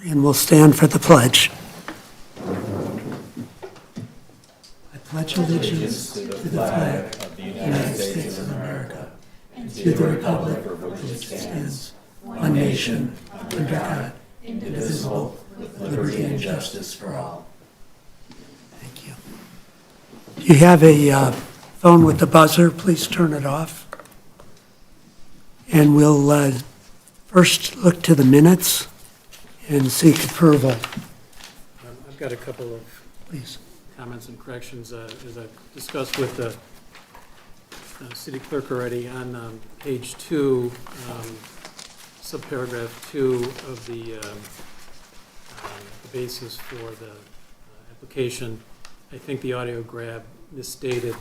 And we'll stand for the pledge. I pledge allegiance to the flag of the United States of America and to the republic for which it stands, one nation, under God, indivisible, with liberty and justice for all. Thank you. Do you have a phone with the buzzer? Please turn it off. And we'll first look to the minutes and seek approval. I've got a couple of Please. comments and corrections as I discussed with the city clerk already on page 2, subparagraph 2 of the basis for the application. I think the audio grab misstated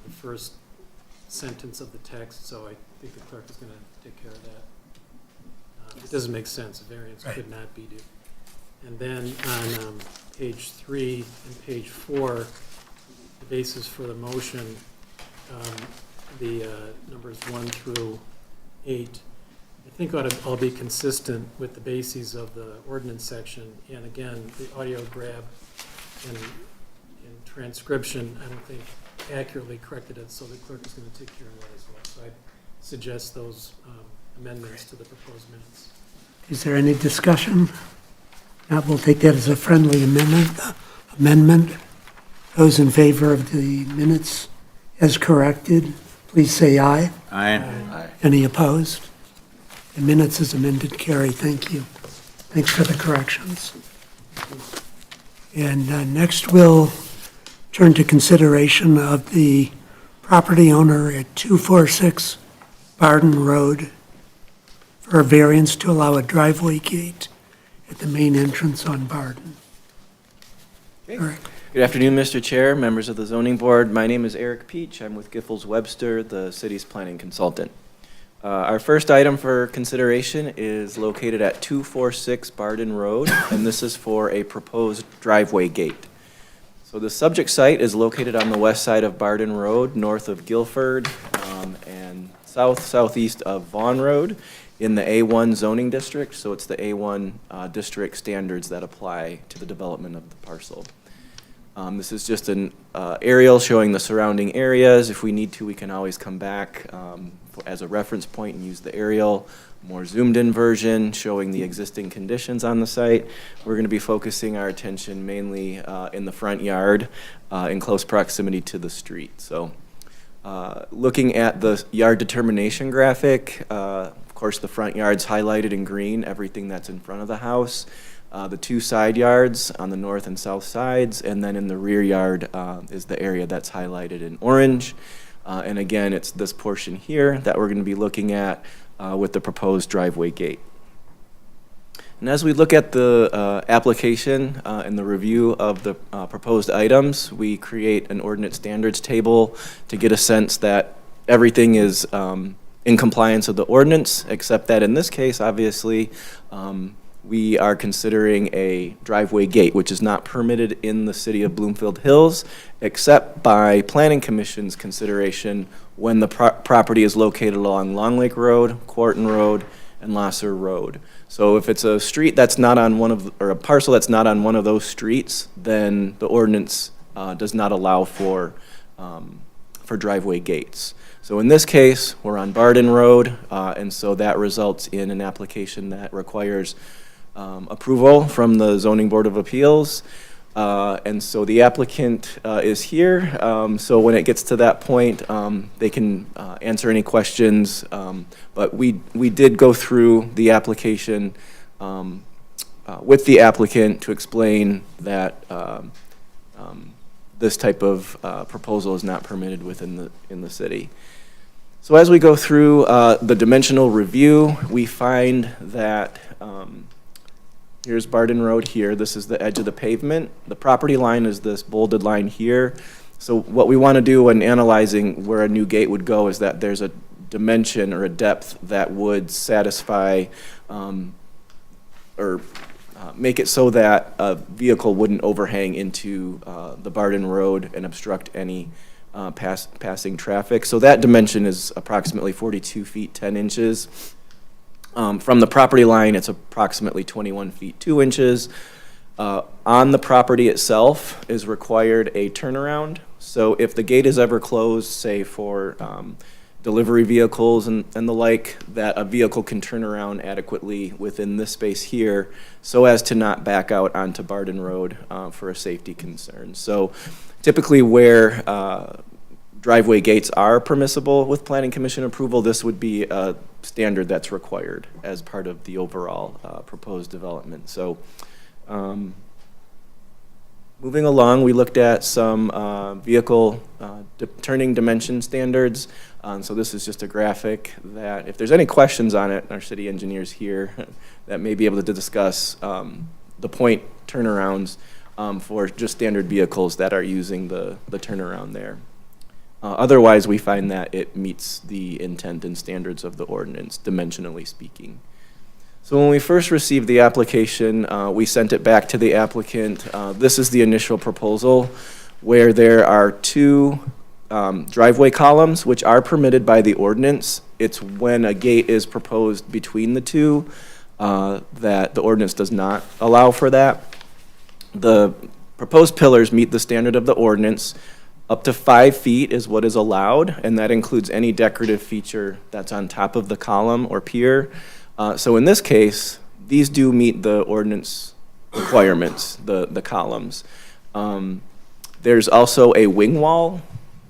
the first sentence of the text, so I think the clerk is going to take care of that. It doesn't make sense. A variance could not be due. And then on page 3 and page 4, the basis for the motion, the numbers 1 through 8, I think ought to all be consistent with the bases of the ordinance section. And again, the audio grab and transcription, I don't think accurately corrected it, so the clerk is going to take care of that as well. So I suggest those amendments to the proposed minutes. Is there any discussion? Now we'll take that as a friendly amendment. Those in favor of the minutes as corrected, please say aye. Aye. Any opposed? The minutes as amended carry. Thank you. Thanks for the corrections. And next we'll turn to consideration of the property owner at 246 Barden Road for a variance to allow a driveway gate at the main entrance on Barden. Eric. Good afternoon, Mr. Chair, members of the Zoning Board. My name is Eric Peach. I'm with Giffords Webster, the city's planning consultant. Our first item for consideration is located at 246 Barden Road, and this is for a proposed driveway gate. So the subject site is located on the west side of Barden Road, north of Guilford, and southeast of Vaughan Road in the A1 zoning district. So it's the A1 district standards that apply to the development of the parcel. This is just an aerial showing the surrounding areas. If we need to, we can always come back as a reference point and use the aerial, more zoomed in version showing the existing conditions on the site. We're going to be focusing our attention mainly in the front yard in close proximity to the street. So looking at the yard determination graphic, of course the front yard's highlighted in green, everything that's in front of the house. The two side yards on the north and south sides, and then in the rear yard is the area that's highlighted in orange. And again, it's this portion here that we're going to be looking at with the proposed driveway gate. And as we look at the application and the review of the proposed items, we create an ordinance standards table to get a sense that everything is in compliance with the ordinance, except that in this case, obviously, we are considering a driveway gate, which is not permitted in the city of Bloomfield Hills, except by Planning Commission's consideration when the property is located along Long Lake Road, Quarton Road, and Lasser Road. So if it's a street that's not on one of, or a parcel that's not on one of those streets, then the ordinance does not allow for driveway gates. So in this case, we're on Barden Road, and so that results in an application that requires approval from the Zoning Board of Appeals. And so the applicant is here. So when it gets to that point, they can answer any questions. But we did go through the application with the applicant to explain that this type of proposal is not permitted within the city. So as we go through the dimensional review, we find that here's Barden Road here. This is the edge of the pavement. The property line is this bolded line here. So what we want to do when analyzing where a new gate would go is that there's a dimension or a depth that would satisfy or make it so that a vehicle wouldn't overhang into the Barden Road and obstruct any passing traffic. So that dimension is approximately 42 feet 10 inches. From the property line, it's approximately 21 feet 2 inches. On the property itself is required a turnaround. So if the gate is ever closed, say for delivery vehicles and the like, that a vehicle can turn around adequately within this space here so as to not back out onto Barden Road for a safety concern. So typically where driveway gates are permissible with Planning Commission approval, this would be a standard that's required as part of the overall proposed development. So moving along, we looked at some vehicle turning dimension standards. So this is just a graphic that, if there's any questions on it, our city engineer's here that may be able to discuss the point turnarounds for just standard vehicles that are using the turnaround there. Otherwise, we find that it meets the intent and standards of the ordinance, dimensionally speaking. So when we first received the application, we sent it back to the applicant. This is the initial proposal, where there are two driveway columns, which are permitted by the ordinance. It's when a gate is proposed between the two that the ordinance does not allow for that. The proposed pillars meet the standard of the ordinance. Up to 5 feet is what is allowed, and that includes any decorative feature that's on top of the column or pier. So in this case, these do meet the ordinance requirements, the columns. There's also a wing wall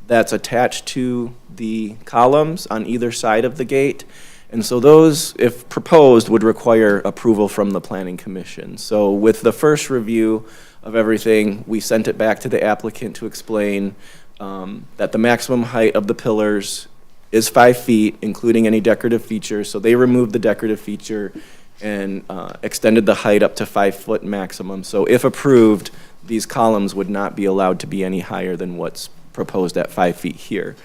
that's attached to the columns on either side of the gate. And so those, if proposed, would require approval from the Planning Commission. So with the first review of everything, we sent it back to the applicant to explain that the maximum height of the pillars is 5 feet, including any decorative features. So they removed the decorative feature and extended the height up to 5 foot maximum. So if approved, these columns would not be allowed to be any higher than what's proposed at 5 feet here.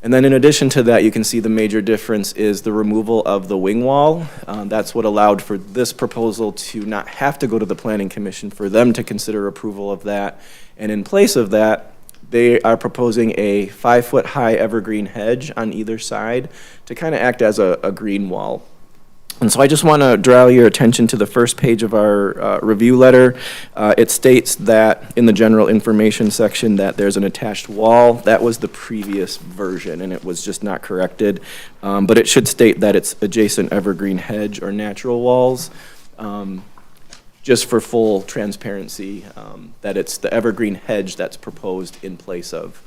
And then in addition to that, you can see the major difference is the removal of the wing wall. That's what allowed for this proposal to not have to go to the Planning Commission for them to consider approval of that. And in place of that, they are proposing a 5 foot high evergreen hedge on either side to kind of act as a green wall. And so I just want to draw your attention to the first page of our review letter. It states that in the general information section that there's an attached wall. That was the previous version, and it was just not corrected. But it should state that it's adjacent evergreen hedge or natural walls, just for full transparency, that it's the evergreen hedge that's proposed in place of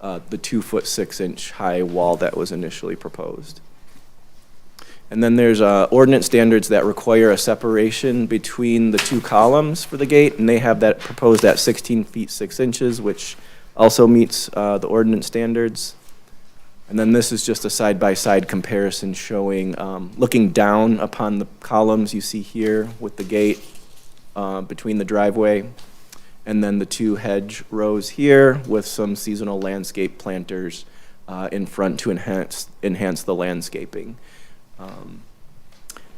the 2 foot 6 inch high wall that was initially proposed. And then there's ordinance standards that require a separation between the two columns for the gate, and they have that proposed at 16 feet 6 inches, which also meets the ordinance standards. And then this is just a side-by-side comparison showing, looking down upon the columns you see here with the gate between the driveway, and then the two hedge rows here with some seasonal landscape planters in front to enhance the landscaping.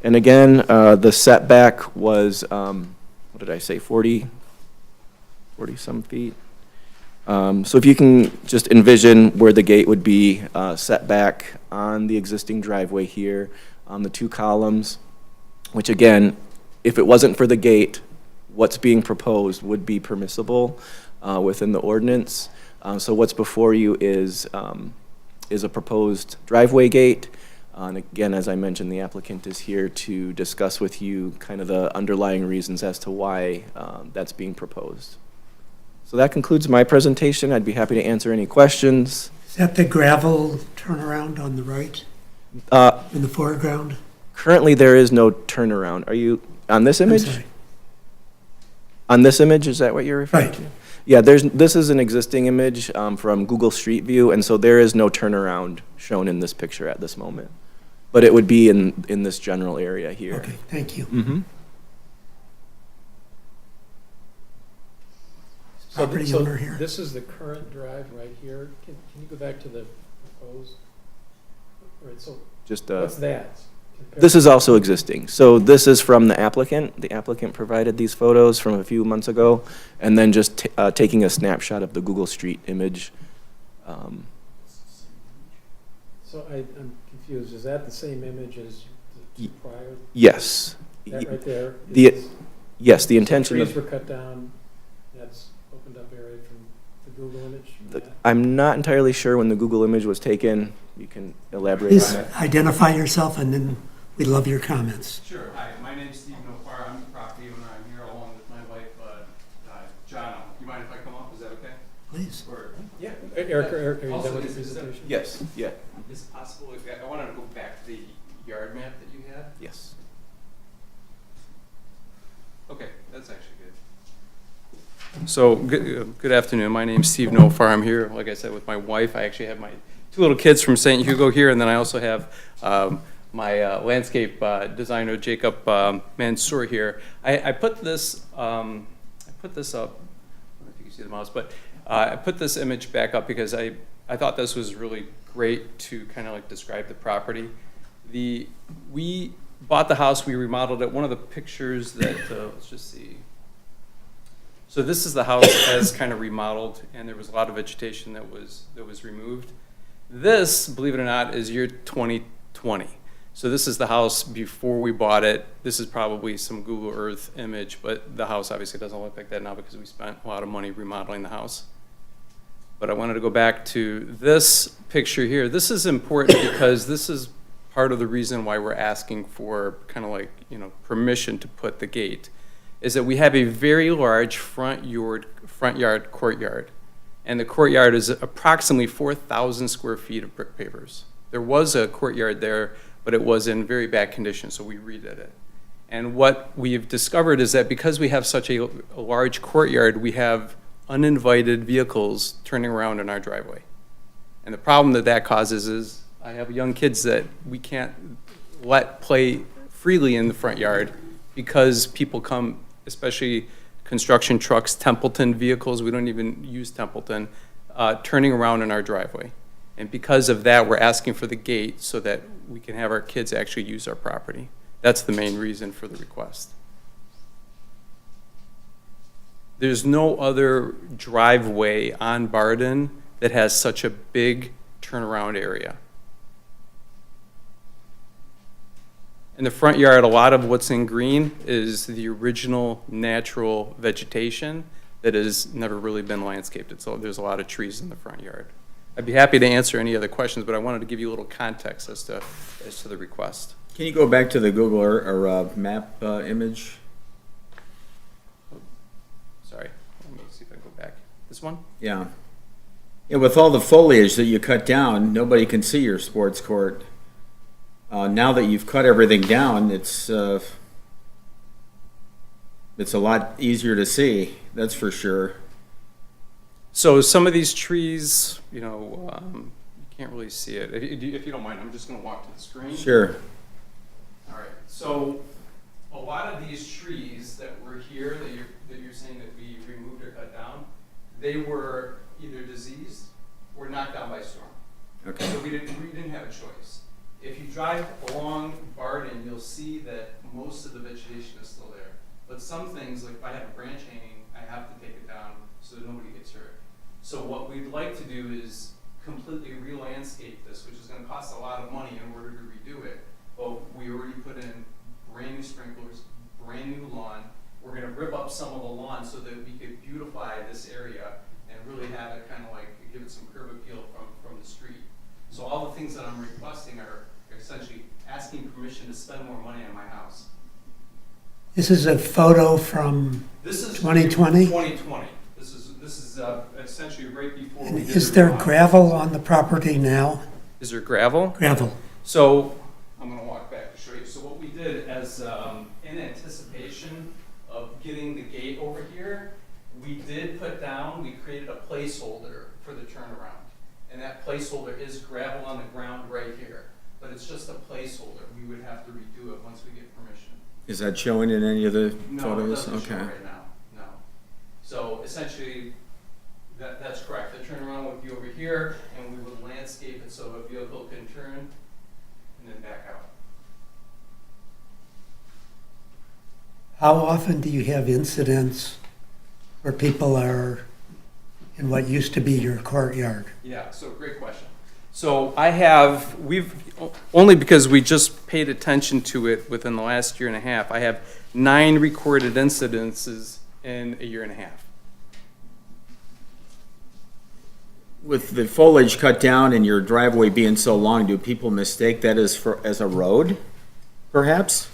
And again, the setback was, what did I say, 40 some feet? So if you can just envision where the gate would be set back on the existing driveway here on the two columns, which again, if it wasn't for the gate, what's being proposed would be permissible within the ordinance. So what's before you is a proposed driveway gate. And again, as I mentioned, the applicant is here to discuss with you kind of the underlying reasons as to why that's being proposed. So that concludes my presentation. I'd be happy to answer any questions. Is that the gravel turnaround on the right in the foreground? Currently, there is no turnaround. Are you on this I'm image? sorry. On this image, is that what you're referring Right. to? Yeah, this is an existing image from Google Street View, and so there is no turnaround shown in this picture at this moment. But it would be in this general area here. Okay, thank you. Mm-hmm. Property owner here. This is the current drive right here. Can you go back to the proposed? All right, so Just what's that? this is also existing. So this is from the applicant. The applicant provided these photos from a few months ago, and then just taking a snapshot of the Google Street image. So I'm confused. Is that the same image as required? Yes. That right there? The- is- Yes, the intention Trees of, were cut down, that's opened up area from the Google image? I'm not entirely sure when the Google image was taken. You can elaborate on Please that. identify yourself, and then we'd love your comments. Sure. Hi, my name's Steve Nofar. I'm the property owner. I'm here along with my wife, John. You mind if I come up? Is that okay? Please. Or, Yeah. Eric, are you Also, done with the is that- presentation? Yes, yeah, is it possible, I wanted to go back to the yard map that you had? yes. Okay, that's actually good. So, good afternoon. My name's Steve Nofar. I'm here, like I said, with my wife. I actually have my two little kids from St. Hugo here, and then I also have my landscape designer, Jacob Mansour here. I put this up, I don't know if you can see the mouse, but I put this image back up because I thought this was really great to kind of like describe the property. We bought the house, we remodeled it. One of the pictures that, let's just see. So this is the house as kind of remodeled, and there was a lot of vegetation that was removed. This, believe it or not, is year 2020. So this is the house before we bought it. This is probably some Google Earth image, but the house obviously doesn't look like that now because we spent a lot of money remodeling the house. But I wanted to go back to this picture here. This is important because this is part of the reason why we're asking for kind of like, permission to put the gate, is that we have a very large front yard courtyard. And the courtyard is approximately 4,000 square feet of brick pavers. There was a courtyard there, but it was in very bad condition, so we redid it. And what we've discovered is that because we have such a large courtyard, we have uninvited vehicles turning around in our driveway. And the problem that causes is I have young kids that we can't let play freely in the front yard because people come, especially construction trucks, Templeton vehicles, we don't even use Templeton, turning around in our driveway. And because of that, we're asking for the gate so that we can have our kids actually use our property. That's the main reason for the request. There's no other driveway on Barden that has such a big turnaround area. In the front yard, a lot of what's in green is the original natural vegetation that has never really been landscaped. There's a lot of trees in the front yard. I'd be happy to answer any other questions, but I wanted to give you a little context as to the request. Can you go back to the Google or map image? Sorry, let me see if I can go back. This one? Yeah. Yeah, with all the foliage that you cut down, nobody can see your sports court. Now that you've cut everything down, it's a lot easier to see, that's for sure. So some of these trees, you can't really see it. If you don't mind, I'm just going to walk to the screen. Sure. All right. So a lot of these trees that were here that you're saying that we removed or cut down, they were either diseased or knocked down by storm. Okay. So we didn't have a choice. If you drive along Barden, you'll see that most of the vegetation is still there. But some things, like if I have a branch hanging, I have to take it down so that nobody gets hurt. So what we'd like to do is completely re-landscape this, which is going to cost a lot of money in order to redo it. But we already put in brand new sprinklers, brand new lawn. We're going to rip up some of the lawn so that we could beautify this area and really have it kind of like give it some curb appeal from the street. So all the things that I'm requesting are essentially asking permission to spend more money on my house. This is a photo from This is 2020? 2020. This is essentially right before we did Is the there remodel. gravel on the property now? Is there gravel? Gravel. So I'm going to walk back to show you. So what we did as in anticipation of getting the gate over here, we created a placeholder for the turnaround. And that placeholder is gravel on the ground right here. But it's just a placeholder. We would have to redo it once we get permission. Is that showing in any of the No, it photos? doesn't show Okay. right now, no. So essentially, that's correct. The turnaround would be over here, and we would landscape it so a vehicle can turn and then back out. How often do you have incidents where people are in what used to be your courtyard? Yeah, so great question. So only because we just paid attention to it within the last year and a half, I have 9 recorded incidences in a year and a half. With the foliage cut down and your driveway being so long, do people mistake that as a road, perhaps?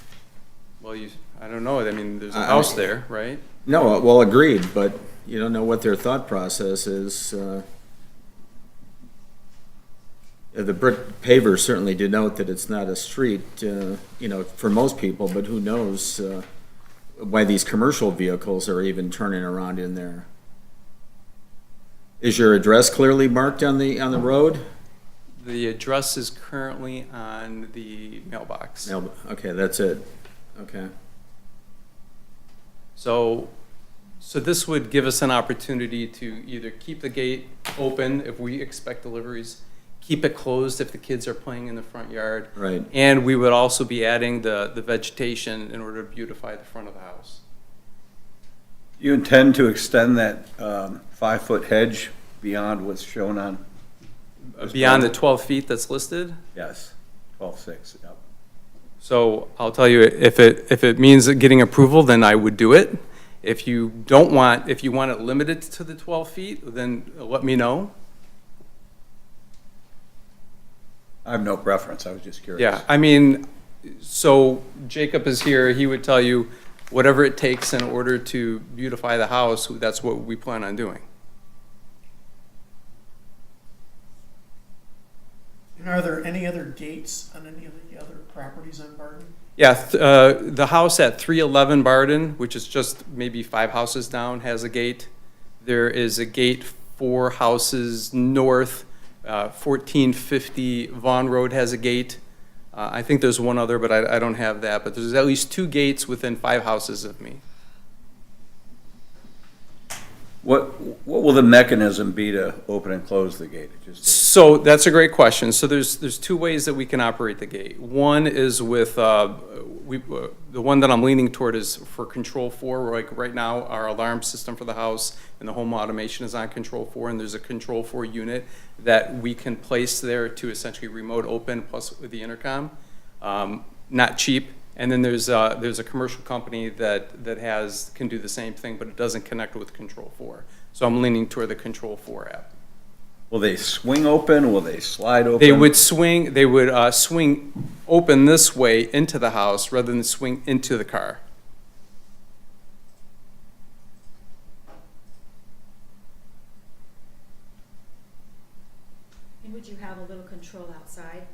Well, I don't know, I mean, there's a house there, right? No, well, agreed, but you don't know what their thought process is. The brick pavers certainly denote that it's not a street, for most people, but who knows why these commercial vehicles are even turning around in there. Is your address clearly marked on the road? The address is currently on the mailbox. Okay, that's it. Okay. So this would give us an opportunity to either keep the gate open if we expect deliveries, keep it closed if the kids are playing in the front yard. Right. And we would also be adding the vegetation in order to beautify the front of the house. You intend to extend that 5-foot hedge beyond what's shown on? Beyond the 12 feet that's listed? Yes, 12.6, yep. So I'll tell you, if it means getting approval, then I would do it. If you want it limited to the 12 feet, then let me know. I have no preference, I was just curious. Yeah, I mean, so Jacob is here, he would tell you whatever it takes in order to beautify the house, that's what we plan on doing. And are there any other gates on any of the other properties on Barton? Yeah, the house at 311 Barden, which is just maybe 5 houses down, has a gate. There is a gate 4 houses north. 1450 Vaughn Road has a gate. I think there's one other, but I don't have that. But there's at least 2 gates within 5 houses of me. What will the mechanism be to open and close the gate? So that's a great question. So there's 2 ways that we can operate the gate. One is with the one that I'm leaning toward is for Control 4. Like right now, our alarm system for the house and the home automation is on Control 4, and there's a Control 4 unit that we can place there to essentially remote open plus with the intercom. Not cheap. And then there's a commercial company that can do the same thing, but it doesn't connect with Control 4. So I'm leaning toward the Control 4 app. Will they swing open? Will they slide open? They would swing open this way into the house rather than swing into the car. And would you have a little control outside?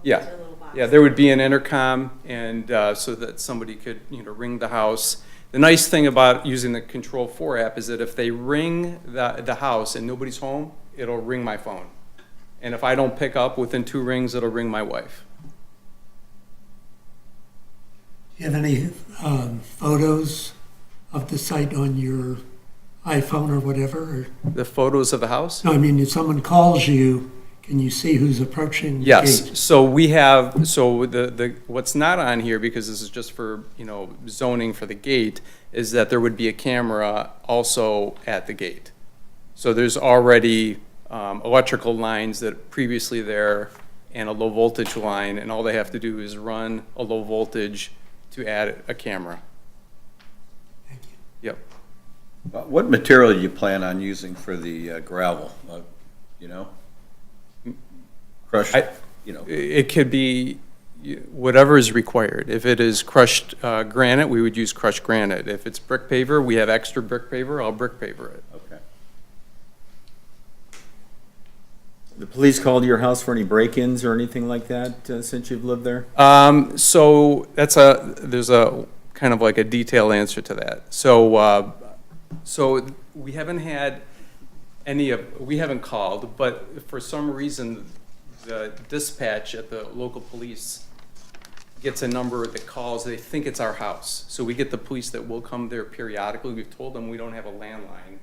Yeah. A little box? Yeah, there would be an intercom, and so that somebody could, ring the house. The nice thing about using the Control 4 app is that if they ring the house and nobody's home, it'll ring my phone. And if I don't pick up within 2 rings, it'll ring my wife. Do you have any photos of the site on your iPhone or whatever? Or? The photos of the house? No, I mean, if someone calls you, can you see who's approaching the Yes, gate? so we have, the what's not on here, because this is just for, zoning for the gate, is that there would be a camera also at the gate. So there's already electrical lines that are previously there and a low voltage line, and all they have to do is run a low voltage to add a camera. Thank you. Yep. What material do you plan on using for the gravel? Crushed, It could be whatever is required. If it is crushed granite, we would use crushed granite. If it's brick paver, we have extra brick paver, I'll brick paver it. Okay. The police called your house for any break-ins or anything like that since you've lived there? So there's a kind of like a detailed answer to that. So we haven't had we haven't called, but for some reason, the dispatch at the local police gets a number that calls, they think it's our house. So we get the police that will come there periodically. We've told them we don't have a landline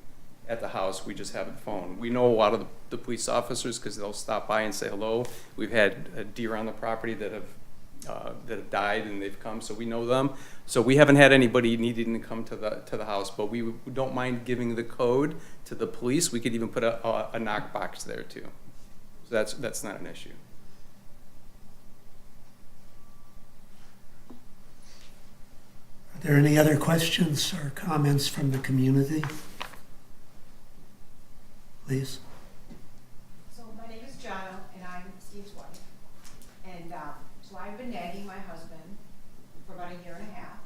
at the house, we just have a phone. We know a lot of the police officers because they'll stop by and say hello. We've had a deer on the property that have died and they've come, so we know them. So we haven't had anybody needing to come to the house, but we don't mind giving the code to the police. We could even put a knock box there too. So that's not an issue. Are there any other questions or comments from the community? Please. So my name is Jana, and I'm Steve's wife. And so I've been nagging my husband for about a year and a half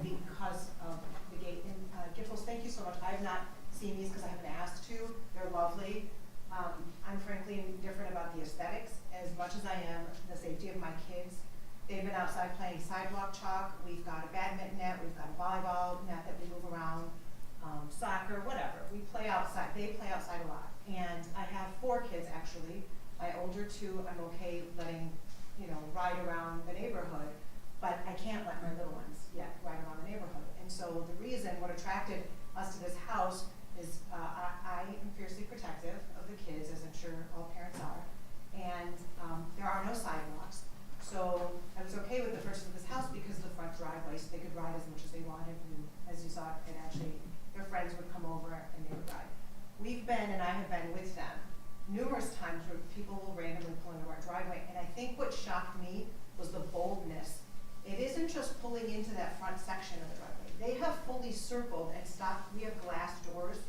because of the gate. And Giffords, thank you so much. I have not seen these because I haven't asked to. They're lovely. I'm frankly indifferent about the aesthetics as much as I am the safety of my kids. They've been outside playing sidewalk chalk. We've got a badminton net. We've got a volleyball net that we move around. Soccer, whatever. We play outside. They play outside a lot. And I have 4 kids actually. My older 2, I'm okay letting, ride around the neighborhood, but I can't let my little ones yet ride around the neighborhood. And so the reason, what attracted us to this house is I am fiercely protective of the kids, as I'm sure all parents are. And there are no sidewalks. So I was okay with the purchase of this house because of the front driveway, so they could ride as much as they wanted. And as you saw, it actually, their friends would come over and they would ride. We've been, and I have been with them, numerous times where people will randomly pull into our driveway. And I think what shocked me was the boldness. It isn't just pulling into that front section of the driveway. They have fully circled and stopped. We have glass doors.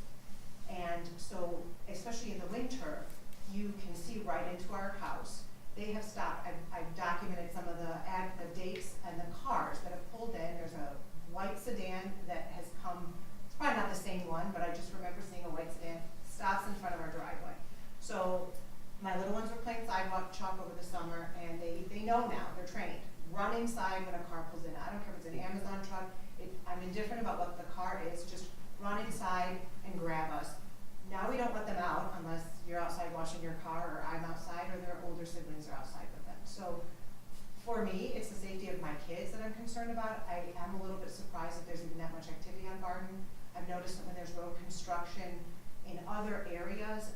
And so, especially in the winter, you can see right into our house. They have stopped. I've documented some of the dates and the cars that have pulled in. There's a white sedan that has come, it's probably not the same one, but I just remember seeing a white sedan, stops in front of our driveway. So my little ones were playing sidewalk chalk over the summer, and they know now, they're trained. Run inside when a car pulls in. I don't care if it's an Amazon truck. I'm indifferent about what the car is, just run inside and grab us. Now we don't let them out unless you're outside washing your car, or I'm outside, or their older siblings are outside with them. So for me, it's the safety of my kids that I'm concerned about. I am a little bit surprised that there's even that much activity on Barton. I've noticed that when there's road construction in other areas,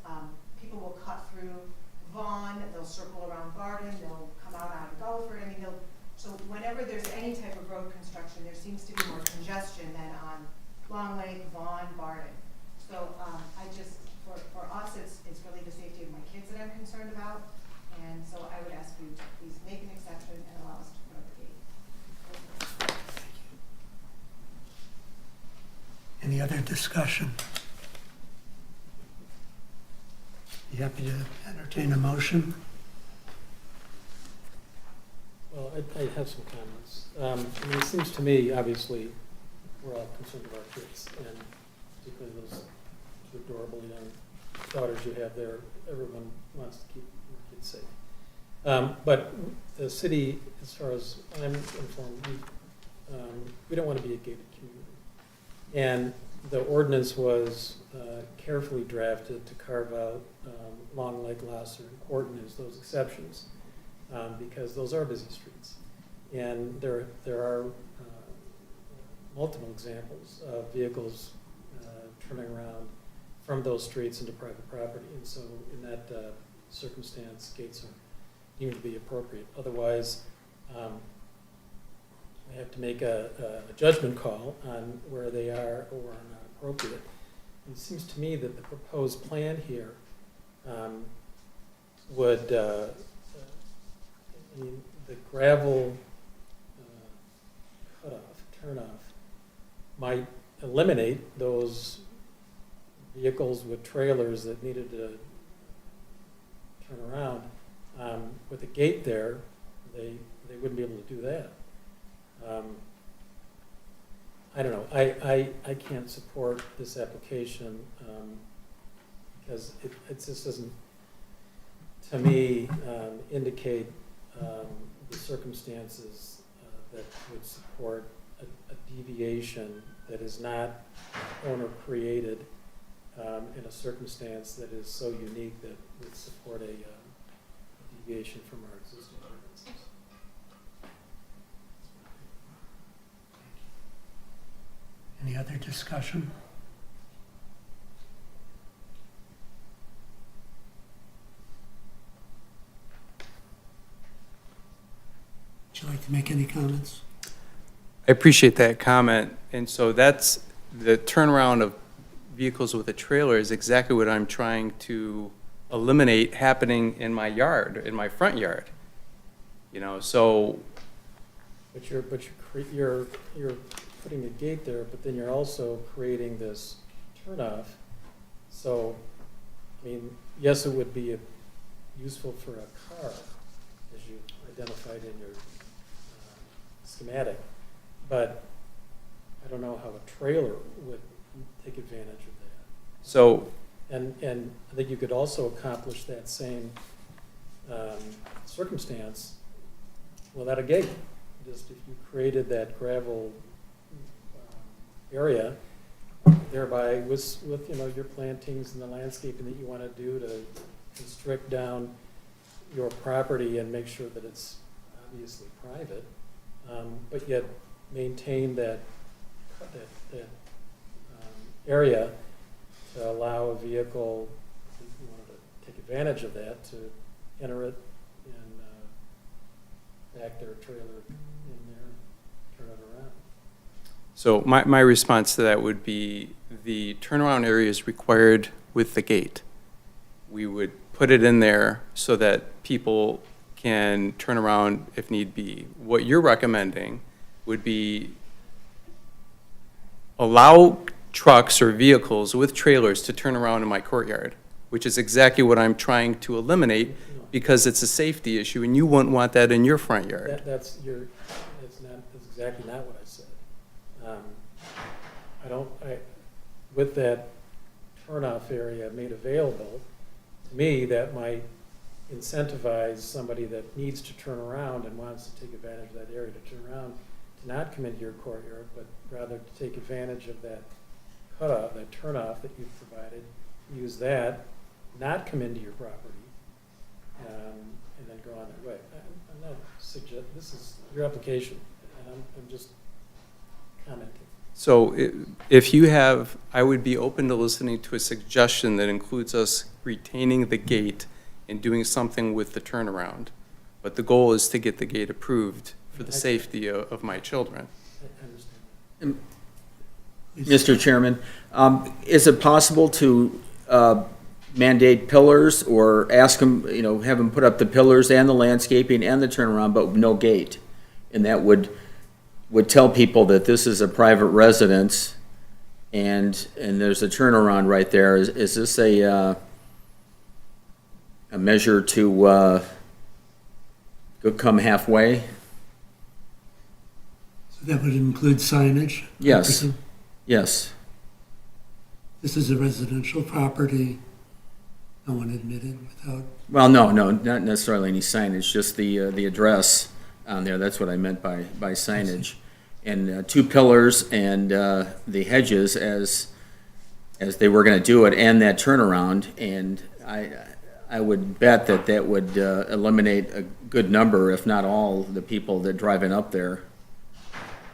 people will cut through Vaughan, they'll circle around Barton, they'll come out on Guilford. I mean, so whenever there's any type of road construction, there seems to be more congestion than on Long Lake, Vaughan, Barton. So I just, for us, it's really the safety of my kids that I'm concerned about. And so I would ask you to please make an exception and allow us to put up the gate. Any other discussion? You happy to entertain a motion? Well, I have some comments. I mean, it seems to me, obviously, we're all concerned about our kids, and particularly those adorable young daughters you have there. Everyone wants to keep their kids safe. But the city, as far as I'm informed, we don't want to be a gated community. And the ordinance was carefully drafted to carve out Long Lake, Lasser, and Corton as those exceptions, because those are busy streets. And there are multiple examples of vehicles turning around from those streets into private property. And so in that circumstance, gates are deemed to be appropriate. Otherwise, we have to make a judgment call on where they are or are not appropriate. And it seems to me that the proposed plan here would, I mean, the gravel turnoff might eliminate those vehicles with trailers that needed to turn around. With a gate there, they wouldn't be able to do that. I don't know. I can't support this application because it just doesn't, to me, indicate the circumstances that would support a deviation that is not owner-created in a circumstance that is so unique that would support a deviation from our existing ordinances. Any other discussion? Would you like to make any comments? I appreciate that comment. And so that's the turnaround of vehicles with a trailer is exactly what I'm trying to eliminate happening in my yard, in my front yard. You know, so, But you're putting a gate there, but then you're also creating this turnoff. So, I mean, yes, it would be useful for a car, as you identified in your schematic, but I don't know how a trailer would take advantage of that. so, And I think you could also accomplish that same circumstance without a gate. Just if you created that gravel area, thereby with your plantings and the landscaping that you want to do to constrict down your property and make sure that it's obviously private, but yet maintain that area to allow a vehicle, if you wanted to take advantage of that, to enter it and back their trailer in there, turn it around. so my response to that would be the turnaround area is required with the gate. We would put it in there so that people can turn around if need be. What you're recommending would be allow trucks or vehicles with trailers to turn around in my courtyard, which is exactly what I'm trying to eliminate because it's a safety issue and you wouldn't want that in your front yard. That's exactly not what I said. With that turnoff area made available, to me, that might incentivize somebody that needs to turn around and wants to take advantage of that area to turn around, to not come into your courtyard, but rather to take advantage of that cutoff, that turnoff that you've provided, use that, not come into your property, and then go on their way. I'm not this is your application, and I'm just commenting. So if you have, I would be open to listening to a suggestion that includes us retaining the gate and doing something with the turnaround. But the goal is to get the gate approved for the safety of my children. I understand. Mr. Chairman, is it possible to mandate pillars or ask them, have them put up the pillars and the landscaping and the turnaround, but no gate? And that would tell people that this is a private residence and there's a turnaround right there. Is this a measure to come halfway? So that would include signage? Yes. Yes. This is a residential property, no one admitted without, Well, no, not necessarily any signage, just the address on there. That's what I meant by signage. And two pillars and the hedges as they were going to do it, and that turnaround. And I would bet that would eliminate a good number, if not all, the people that driving up there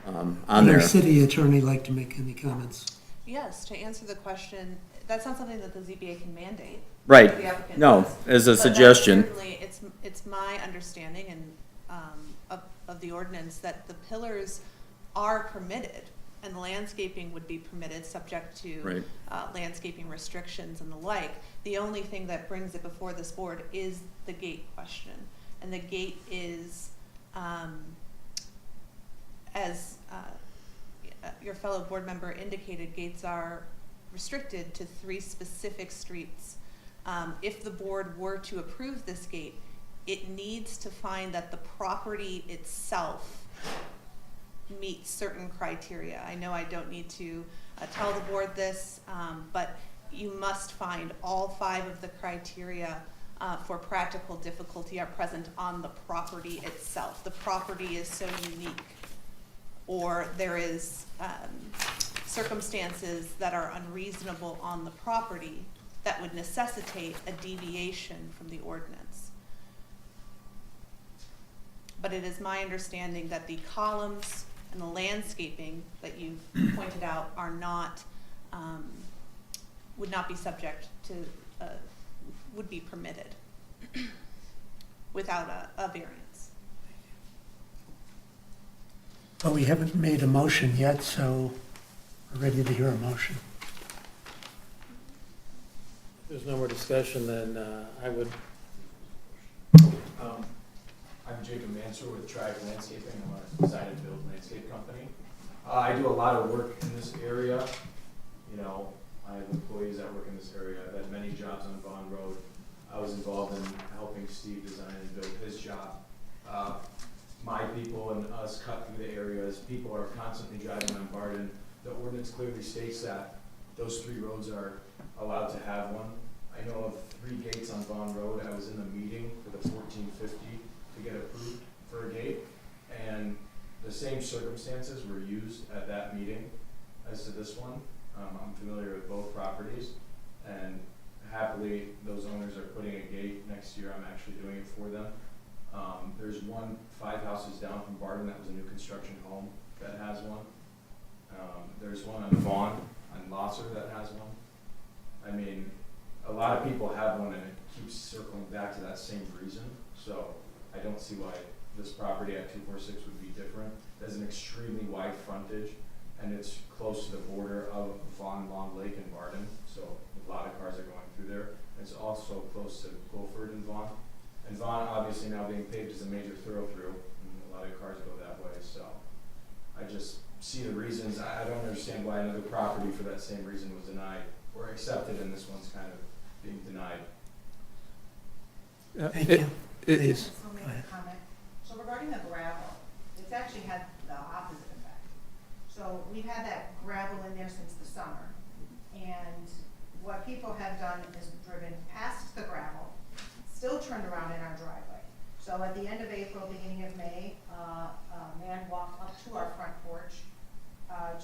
on would there. our city attorney like to make any comments? Yes, to answer the question, that's not something that the ZBA can mandate. Right. The applicant No, does. as a But that suggestion. certainly, it's my understanding and of the ordinance that the pillars are permitted and the landscaping would be permitted, subject to Right. landscaping restrictions and the like. The only thing that brings it before this board is the gate question, and the gate is as your fellow board member indicated, gates are restricted to 3 specific streets. If the board were to approve this gate, it needs to find that the property itself meets certain criteria. I know I don't need to tell the board this, but you must find all 5 of the criteria for practical difficulty are present on the property itself. The property is so unique, or there is circumstances that are unreasonable on the property that would necessitate a deviation from the ordinance. But it is my understanding that the columns and the landscaping that you've pointed out are not, would not be subject to, would be permitted without a variance. Well, we haven't made a motion yet, so we're ready to hear a motion. there's no more discussion, then I would, I'm Jacob Mansour with Tribe Landscaping. I'm a design and build landscape company. I do a lot of work in this area. You know, I have employees that work in this area. I've had many jobs on Vaughn Road. I was involved in helping Steve design and build his job. My people and us cut through the areas. People are constantly driving on Barden. The ordinance clearly states that those 3 roads are allowed to have one. I know of 3 gates on Vaughn Road. I was in the meeting for the 1450 to get approved for a gate, and the same circumstances were used at that meeting as to this one. I'm familiar with both properties, and happily those owners are putting a gate next year. I'm actually doing it for them. There's one 5 houses down from Barden that was a new construction home that has one. There's one on Vaughn, on Losser, that has one. I mean, a lot of people have one, and it keeps circling back to that same reason. So I don't see why this property at 246 would be different. There's an extremely wide frontage, and it's close to the border of Vaughn, Long Lake, and Barden. So a lot of cars are going through there. It's also close to Guilford and Vaughn. And Vaughn, obviously now being paved, is a major thoroughfare, and a lot of cars go that way. So I just see the reasons. I don't understand why another property for that same reason was denied or accepted, and this one's kind of being denied. Thank you. Please, So go make ahead. a comment. So regarding the gravel, it's actually had the opposite effect. So we've had that gravel in there since the summer, and what people have done is driven past the gravel, still turned around in our driveway. So at the end of April, beginning of May, a man walked up to our front porch.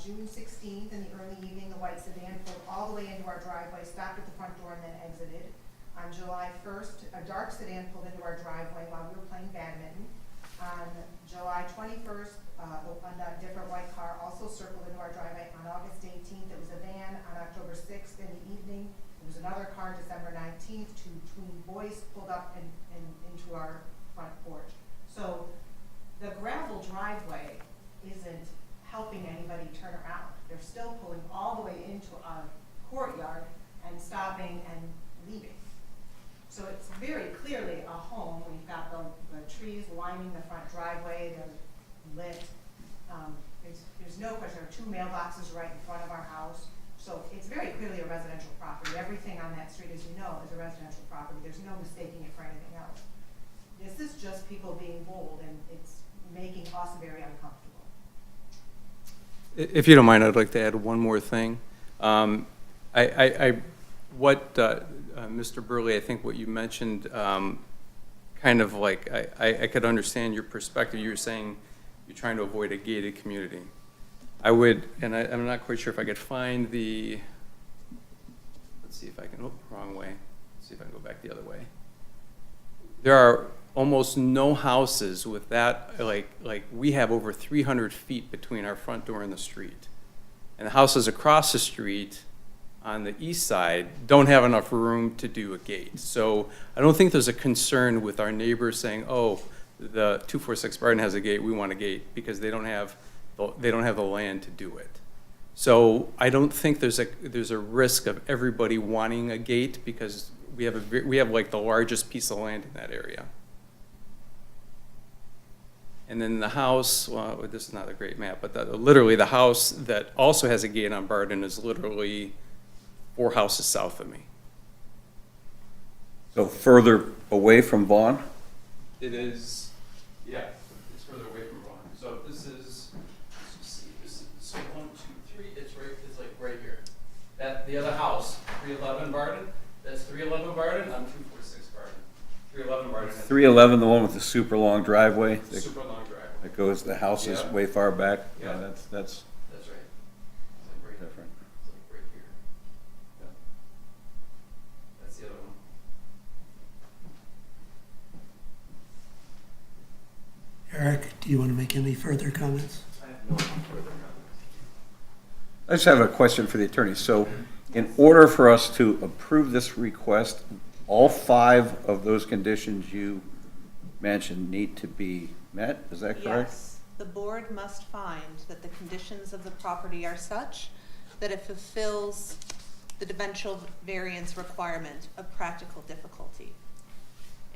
June 16th, in the early evening, the white sedan pulled all the way into our driveway, stopped at the front door, and then exited. On July 1st, a dark sedan pulled into our driveway while we were playing badminton. On July 21st, a different white car also circled into our driveway. On August 18th, it was a van. On October 6th, in the evening, it was another car. December 19th, 2 tween boys pulled up and into our front porch. So the gravel driveway isn't helping anybody turn around. They're still pulling all the way into our courtyard and stopping and leaving. So it's very clearly a home. We've got the trees lining the front driveway. They're lit. There's no question. There are 2 mailboxes right in front of our house. So it's very clearly a residential property. Everything on that street, as you know, is a residential property. There's no mistaking it for anything else. This is just people being bold, and it's making us very uncomfortable. If you don't mind, I'd like to add one more thing. Mr. Burley, I think what you mentioned, kind of like, I could understand your perspective. You were saying you're trying to avoid a gated community. I would, and I'm not quite sure if I could find the, let's see if I can, wrong way. Let's see if I can go back the other way. There are almost no houses with that, like we have over 300 feet between our front door and the street. And the houses across the street on the east side don't have enough room to do a gate. So I don't think there's a concern with our neighbors saying, oh, the 246 Barton has a gate, we want a gate, because they don't have the land to do it. So I don't think there's a risk of everybody wanting a gate, because we have like the largest piece of land in that area. And then the house, well, this is not a great map, but literally the house that also has a gate on Barton is literally 4 houses south of me. So further away from Vaughn? It is, yeah, it's further away from Vaughn. So this is, let's see, this is, so 1, 2, 3, it's like right here. That, the other house, 311 Barton, that's 311 Barton, I'm 246 Barton. 311 Barton. 311, the one with the super long driveway? Super long driveway. That goes, the house is Yeah. way far back? Yeah. That's That's right. It's like right, different. it's like right here. Yeah. That's the other one. Eric, do you want to make any further comments? I have no further comments. I just have a question for the attorney. So in order for us to approve this request, all 5 of those conditions you mentioned need to be met, is that correct? Yes, the board must find that the conditions of the property are such that it fulfills the dimensional variance requirement of practical difficulty.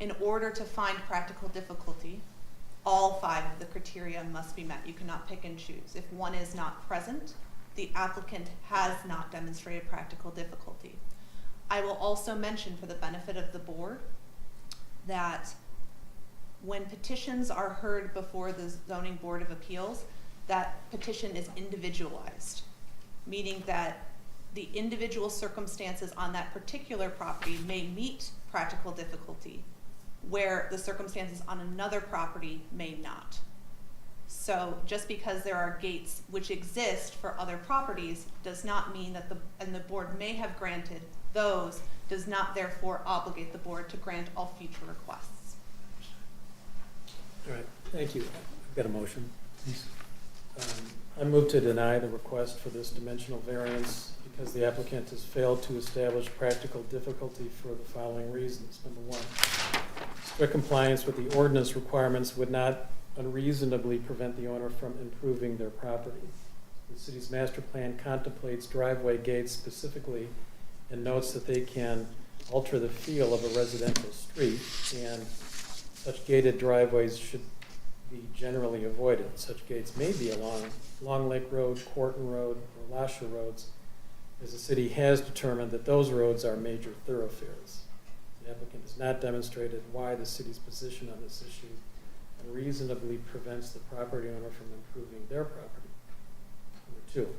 In order to find practical difficulty, all 5 of the criteria must be met. You cannot pick and choose. If one is not present, the applicant has not demonstrated practical difficulty. I will also mention, for the benefit of the board, that when petitions are heard before the Zoning Board of Appeals, that petition is individualized, meaning that the individual circumstances on that particular property may meet practical difficulty, where the circumstances on another property may not. So just because there are gates which exist for other properties does not mean that the board may have granted those, does not therefore obligate the board to grant all future requests. All right, thank you. I've got a motion. I move to deny the request for this dimensional variance because the applicant has failed to establish practical difficulty for the following reasons. Number 1, strict compliance with the ordinance requirements would not unreasonably prevent the owner from improving their property. The city's master plan contemplates driveway gates specifically and notes that they can alter the feel of a residential street, and such gated driveways should be generally avoided. Such gates may be along Long Lake Road, Corton Road, or Lasher roads, as the city has determined that those roads are major thoroughfares. The applicant has not demonstrated why the city's position on this issue unreasonably prevents the property owner from improving their property. Number 2,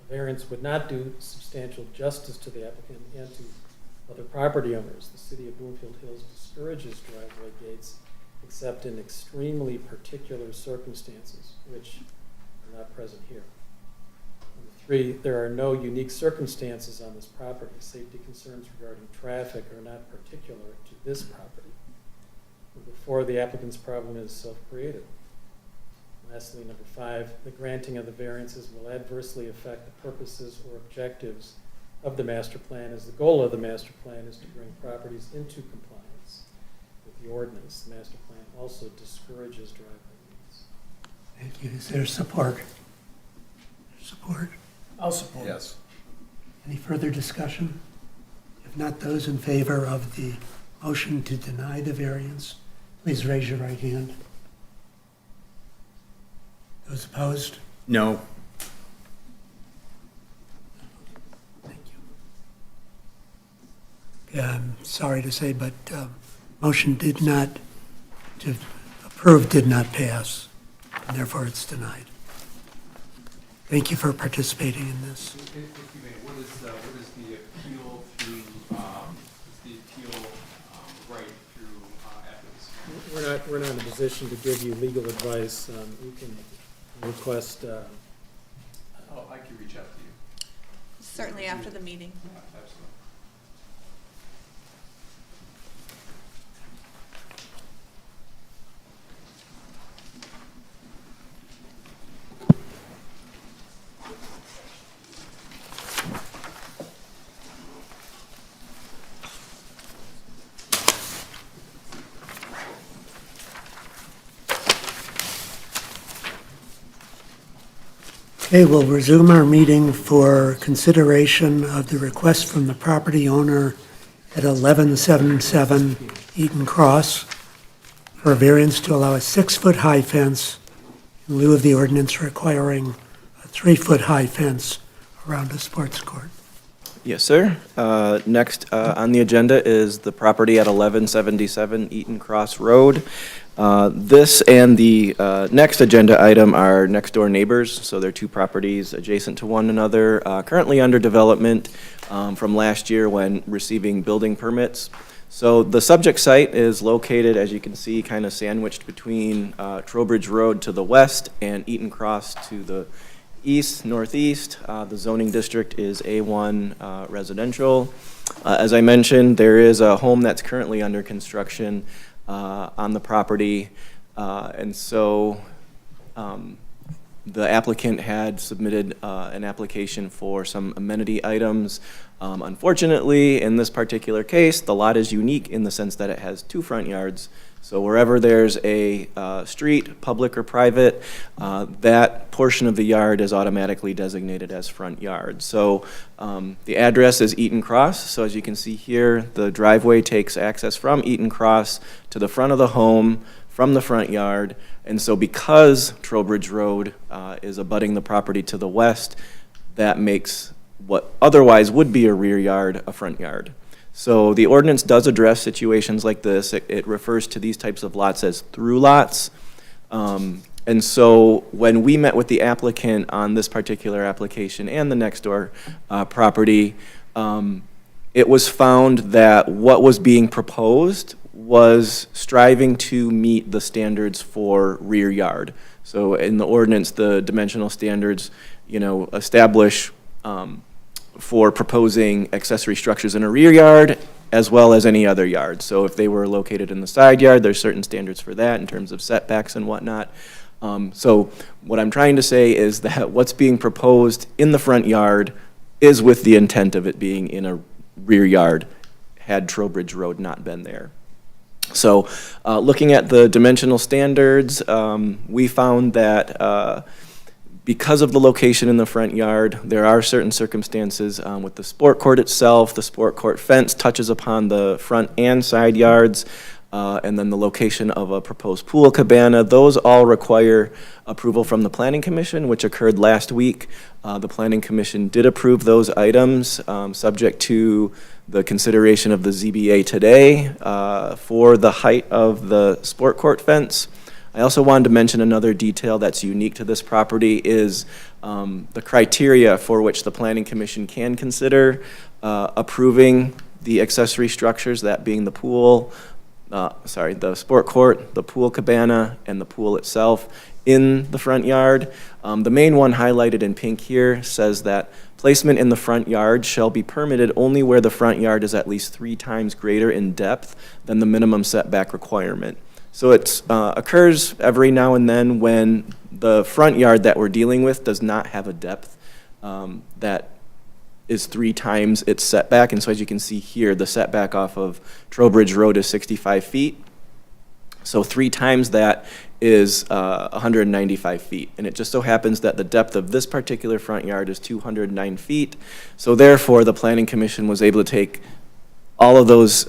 a variance would not do substantial justice to the applicant and to other property owners. The city of Bloomfield Hills discourages driveway gates except in extremely particular circumstances, which are not present here. Number 3, there are no unique circumstances on this property. Safety concerns regarding traffic are not particular to this property. Number 4, the applicant's problem is self-created. Lastly, number 5, the granting of the variances will adversely affect the purposes or objectives of the master plan, as the goal of the master plan is to bring properties into compliance with the ordinance. The master plan also discourages driveway gates. Thank you. Is there support? Support? I'll support. Yes. Any further discussion? If not, those in favor of the motion to deny the variance, please raise your right hand. Those opposed? No. Thank you. I'm sorry to say, but motion did not, to approve did not pass, and therefore it's denied. Thank you for participating in this. What is the appeal through, right through after this? We're not in a position to give you legal advice. You can request. I can reach out to you. Certainly after the meeting. Absolutely. Okay, we'll resume our meeting for consideration of the request from the property owner at 1177 Eaton Cross for a variance to allow a 6-foot-high fence in lieu of the ordinance requiring a 3-foot-high fence around a sports court. Yes, sir. Next on the agenda is the property at 1177 Eaton Cross Road. This and the next agenda item are next-door neighbors, so they're 2 properties adjacent to one another, currently under development from last year when receiving building permits. So the subject site is located, as you can see, kind of sandwiched between Trowbridge Road to the west and Eaton Cross to the east, northeast. The zoning district is A1 residential. As I mentioned, there is a home that's currently under construction on the property, and so the applicant had submitted an application for some amenity items. Unfortunately, in this particular case, the lot is unique in the sense that it has 2 front yards, So wherever there's a street, public or private, that portion of the yard is automatically designated as front yard. So the address is Eaton Cross. So as you can see here, the driveway takes access from Eaton Cross to the front of the home from the front yard. And so because Trowbridge Road is abutting the property to the west, that makes what otherwise would be a rear yard a front yard. So the ordinance does address situations like this. It refers to these types of lots as through lots. And so when we met with the applicant on this particular application and the next door property, it was found that what was being proposed was striving to meet the standards for rear yard. So in the ordinance, the dimensional standards, establish for proposing accessory structures in a rear yard as well as any other yard. So if they were located in the side yard, there's certain standards for that in terms of setbacks and whatnot. So what I'm trying to say is that what's being proposed in the front yard is with the intent of it being in a rear yard had Trowbridge Road not been there. So looking at the dimensional standards, we found that because of the location in the front yard, there are certain circumstances with the sport court itself. The sport court fence touches upon the front and side yards, and then the location of a proposed pool cabana. Those all require approval from the Planning Commission, which occurred last week. The Planning Commission did approve those items, subject to the consideration of the ZBA today for the height of the sport court fence. I also wanted to mention another detail that's unique to this property is the criteria for which the Planning Commission can consider approving the accessory structures, that being the pool, the sport court, the pool cabana, and the pool itself in the front yard. The main one highlighted in pink here says that placement in the front yard shall be permitted only where the front yard is at least 3 times greater in depth than the minimum setback requirement. So it occurs every now and then when the front yard that we're dealing with does not have a depth that is 3 times its setback. And so as you can see here, the setback off of Trowbridge Road is 65 feet. So 3 times that is 195 feet. And it just so happens that the depth of this particular front yard is 209 feet. So therefore, the Planning Commission was able to take all of those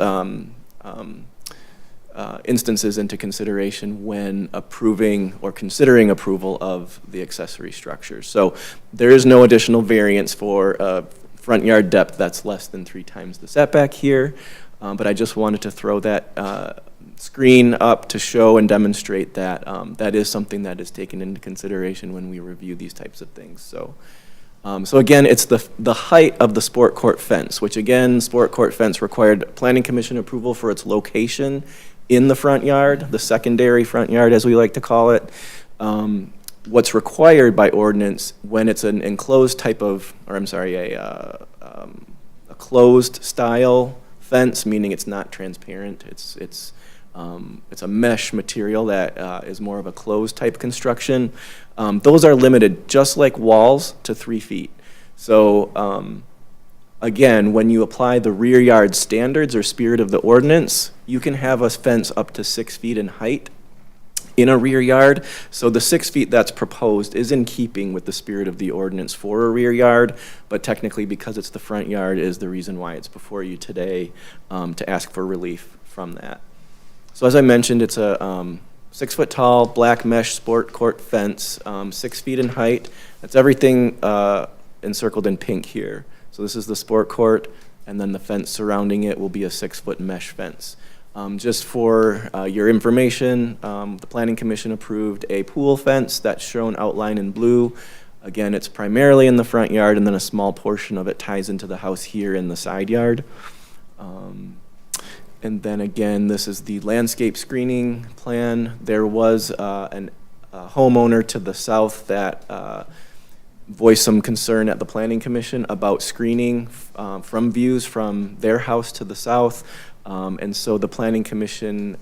instances into consideration when approving or considering approval of the accessory structures. So there is no additional variance for front yard depth that's less than 3 times the setback here, but I just wanted to throw that screen up to show and demonstrate that that is something that is taken into consideration when we review these types of things. So again, it's the height of the sport court fence, which again, sport court fence required Planning Commission approval for its location in the front yard, the secondary front yard as we like to call it. What's required by ordinance when it's an enclosed type of, or I'm sorry, a closed style fence, meaning it's not transparent, it's a mesh material that is more of a closed type construction. Those are limited, just like walls, to 3 feet. So again, when you apply the rear yard standards or spirit of the ordinance, you can have a fence up to 6 feet in height in a rear yard. So the 6 feet that's proposed is in keeping with the spirit of the ordinance for a rear yard, but technically because it's the front yard is the reason why it's before you today to ask for relief from that. So as I mentioned, it's a 6 foot tall black mesh sport court fence, 6 feet in height. That's everything encircled in pink here. So this is the sport court, and then the fence surrounding it will be a 6 foot mesh fence. Just for your information, the Planning Commission approved a pool fence that's shown outlined in blue. Again, it's primarily in the front yard, and then a small portion of it ties into the house here in the side yard. And then again, this is the landscape screening plan. There was a homeowner to the south that voiced some concern at the Planning Commission about screening from views from their house to the south. And so the Planning Commission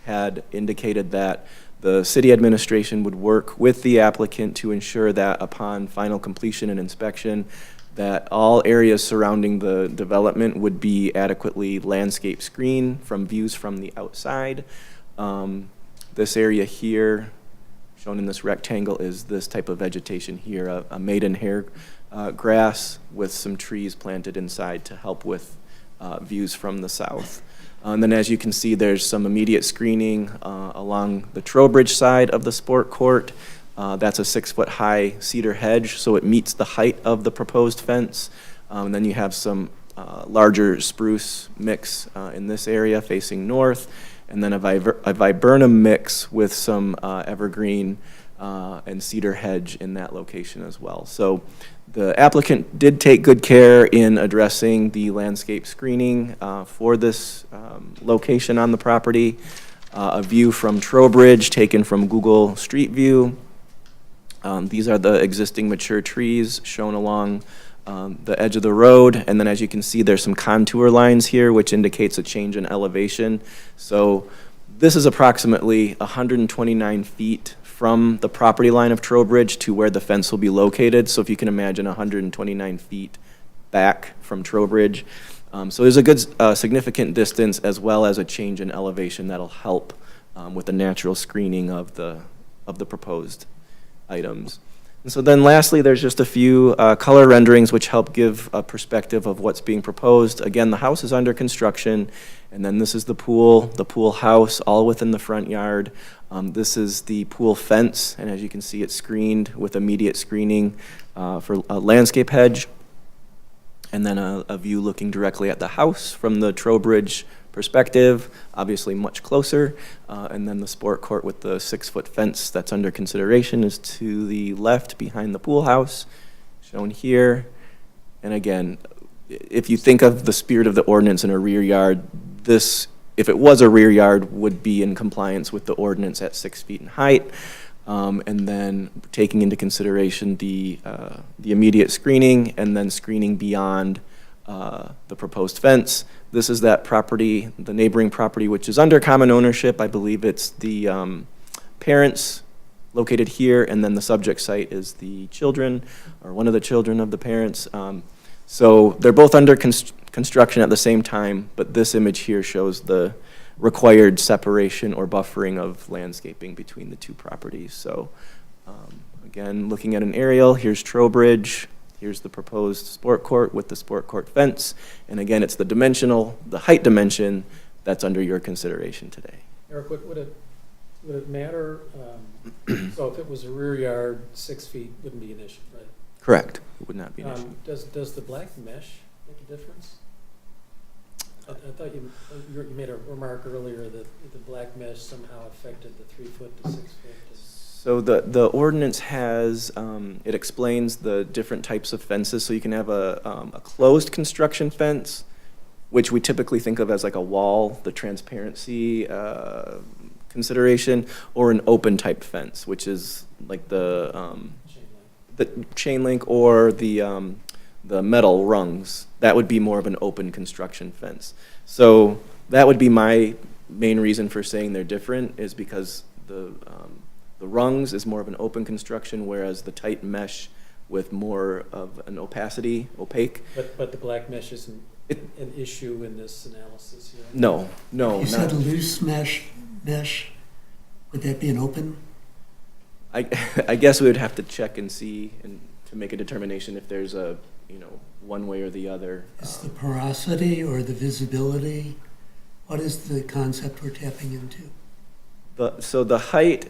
had indicated that the city administration would work with the applicant to ensure that upon final completion and inspection, that all areas surrounding the development would be adequately landscape screened from views from the outside. This area here, shown in this rectangle, is this type of vegetation here, a maidenhair grass with some trees planted inside to help with views from the south. And then as you can see, there's some immediate screening along the Trowbridge side of the sport court. That's a 6-foot high cedar hedge, so it meets the height of the proposed fence. And then you have some larger spruce mix in this area facing north, and then a viburnum mix with some evergreen and cedar hedge in that location as well. So the applicant did take good care in addressing the landscape screening for this location on the property. A view from Trowbridge taken from Google Street View. These are the existing mature trees shown along the edge of the road, and then as you can see, there's some contour lines here, which indicates a change in elevation. So this is approximately 129 feet from the property line of Trowbridge to where the fence will be located. So if you can imagine 129 feet back from Trowbridge. So there's a good significant distance as well as a change in elevation that'll help with the natural screening of the proposed items. And so then lastly, there's just a few color renderings which help give a perspective of what's being proposed. Again, the house is under construction, and then this is the pool house, all within the front yard. This is the pool fence, and as you can see, it's screened with immediate screening for a landscape hedge. And then a view looking directly at the house from the Trowbridge perspective, obviously much closer. And then the sport court with the 6-foot fence that's under consideration is to the left behind the pool house, shown here. And again, if you think of the spirit of the ordinance in a rear yard, this, if it was a rear yard, would be in compliance with the ordinance at 6 feet in height. And then taking into consideration the immediate screening and then screening beyond the proposed fence. This is that property, the neighboring property, which is under common ownership. I believe it's the parents located here, and then the subject site is the children, or one of the children of the parents. So they're both under construction at the same time, but this image here shows the required separation or buffering of landscaping between the two properties. So again, looking at an aerial, here's Trowbridge, here's the proposed sport court with the sport court fence, and again, it's the height dimension that's under your consideration today. Eric, would it matter, so if it was a rear yard, 6 feet wouldn't be an issue, right? Correct, it would not be an issue. Does the black mesh make a difference? I thought you made a remark earlier that the black mesh somehow affected the 3 foot to 6 foot. So the ordinance has, it explains the different types of fences. So you can have a closed construction fence, which we typically think of as like a wall, the transparency consideration, or an open type fence, which is like the chain link or the metal rungs. That would be more of an open construction fence. So that would be my main reason for saying they're different, is because the rungs is more of an open construction, whereas the tight mesh with more of an opaque. But the black mesh isn't an issue in this analysis here? No. You said loose mesh, would that be an open? I guess we would have to check and see and to make a determination if there's a, one way or the other. Is the porosity or the visibility, what is the concept we're tapping into? So the height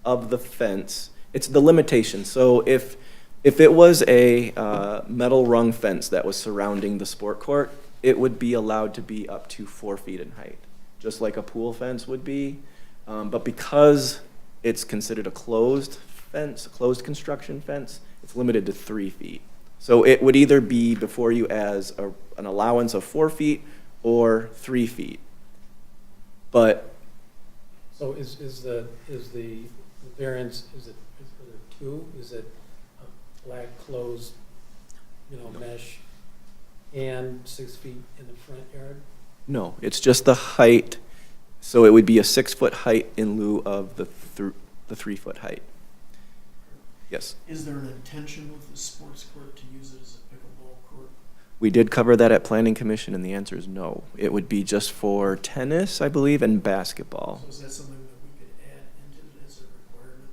of the fence, it's the limitation. So if it was a metal rung fence that was surrounding the sport court, it would be allowed to be up to 4 feet in height, just like a pool fence would be. But because it's considered a closed fence, a closed construction fence, it's limited to 3 feet. So it would either be before you as an allowance of 4 feet or 3 feet. But So is the variance, is there two? Is it a black closed, mesh and 6 feet in the front yard? no, it's just the height. So it would be a 6 foot height in lieu of the 3 foot height. Yes. Is there an intention with the sports court to use it as a pickleball court? We did cover that at Planning Commission, and the answer is no. It would be just for tennis, I believe, and basketball. So is that something that we could add into it as a requirement?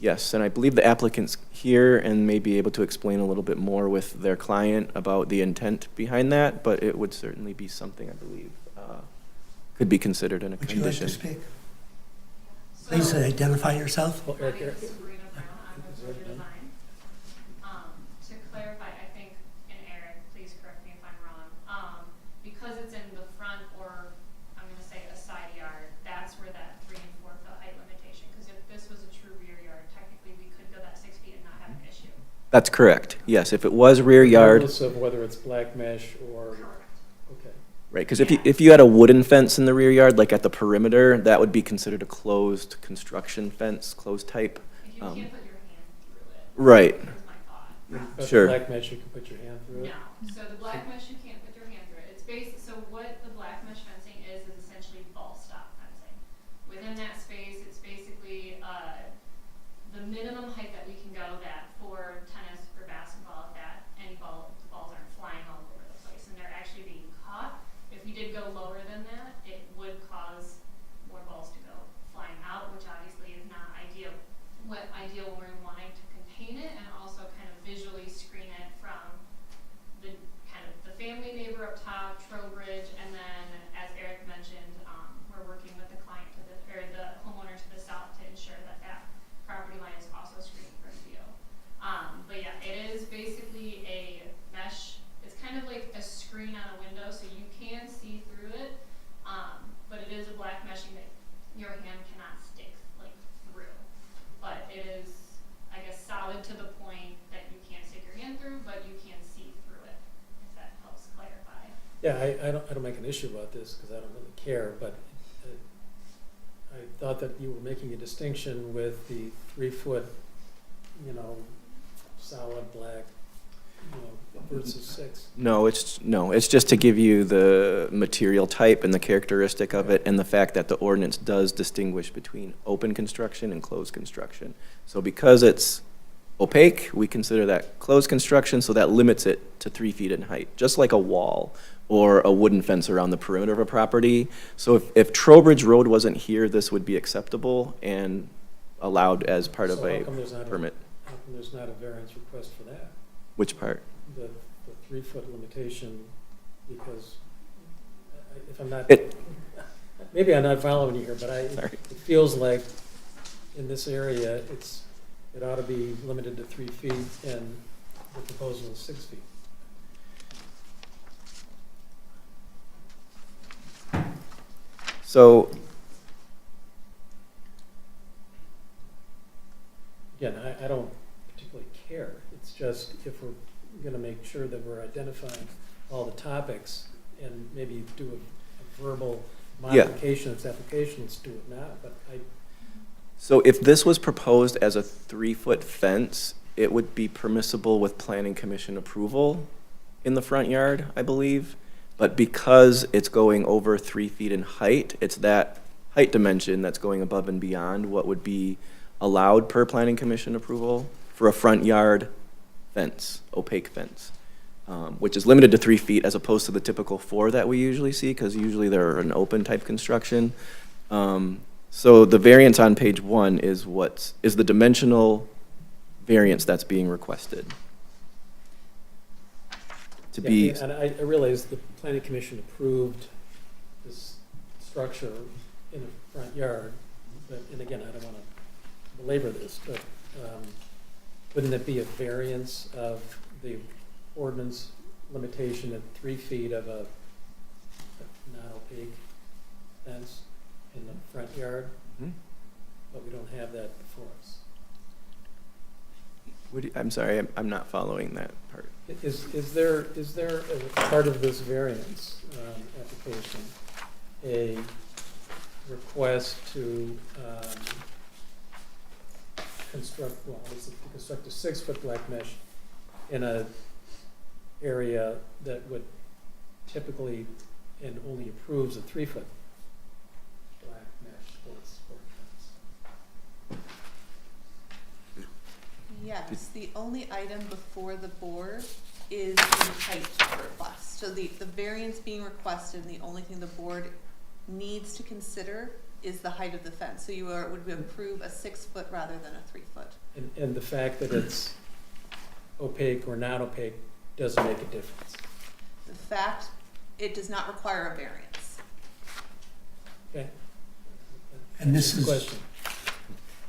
Yes, and I believe the applicant's here and may be able to explain a little bit more with their client about the intent behind that, but it would certainly be something, I believe, could be considered in a Would you like condition. to speak? Please identify yourself. Well, My Eric, name Eric, is Sabrina Brown, I'm with Wood Design. To clarify, I think, and Eric, please correct me if I'm wrong, because it's in the front or, I'm gonna say a side yard, that's where that 3 and 4 foot height limitation, because if this was a true rear yard, technically we could go that 6 feet and not have an issue. That's correct. Yes, if it was rear yard, regardless of whether it's black mesh or, Correct. okay. right, because if you had a wooden fence in the rear yard, like at the perimeter, that would be considered a closed construction fence, closed type. If you can't put your hand through it. Right. Is my thought. But Sure. black mesh, you can put your hand through it? No, so the black mesh, you can't put your hand through it. It's so what the black mesh fencing is essentially ball stop fencing. Within that space, it's basically, the minimum height that we can go that for tennis or basketball, that the balls aren't flying all over the place and they're actually being caught. If we did go lower than that, it would cause more balls to go flying out, which obviously is not ideal. What ideal when we're wanting to contain it and also kind of visually screen it from the kind of the family neighbor up top, Trowbridge, and then as Eric mentioned, we're working with the client or the homeowner to the south to ensure that that property line is also screened from view. But yeah, it is basically a mesh. It's kind of like a screen on a window, so you can see through it. But it is a black meshing that your hand cannot stick like through. But it is, I guess, solid to the point that you can't stick your hand through, but you can see through it. If that helps clarify. Yeah, I don't make an issue about this because I don't really care, but I thought that you were making a distinction with the 3 foot, solid black, versus 6. No, it's just to give you the material type and the characteristic of it and the fact that the ordinance does distinguish between open construction and closed construction. So because it's opaque, we consider that closed construction, so that limits it to 3 feet in height, just like a wall or a wooden fence around the perimeter of a property. So if Trowbridge Road wasn't here, this would be acceptable and allowed as part of So a how come there's not permit. How come there's not a variance request for that? Which part? The 3 foot limitation, because if I'm not, It- maybe I'm not following you here, but Sorry. it feels like in this area, it ought to be limited to 3 feet and the proposal is 6 feet. So Again, I don't particularly care. It's just if we're gonna make sure that we're identifying all the topics and maybe do a verbal Yeah. modification of its application, let's do it now, but So if this was proposed as a 3 foot fence, it would be permissible with planning commission approval in the front yard, I believe. But because it's going over 3 feet in height, it's that height dimension that's going above and beyond what would be allowed per planning commission approval for a front yard fence, opaque fence, which is limited to 3 feet as opposed to the typical 4 that we usually see, because usually they're an open type construction. So the variance on page 1 is the dimensional variance that's being requested. To yeah, be, and I realize the planning commission approved this structure in a front yard, but, and again, I don't wanna belabor this, but, wouldn't it be a variance of the ordinance limitation of 3 feet of a non-opaque fence in the front yard? Hmm? But we don't have that before us. I'm sorry, I'm not following that part. Is there as part of this variance application, a request to construct a 6 foot black mesh in a area that would typically and only approves a 3 foot black mesh sport fence? Yes, the only item before the board is the height So the variance being requested, and the only thing the board needs to consider is the height of the fence. So you would approve a 6 foot rather than a 3 foot. And the fact that it's opaque or not opaque doesn't make a difference. The fact, it does not require a variance. Okay? And this That's the is- question.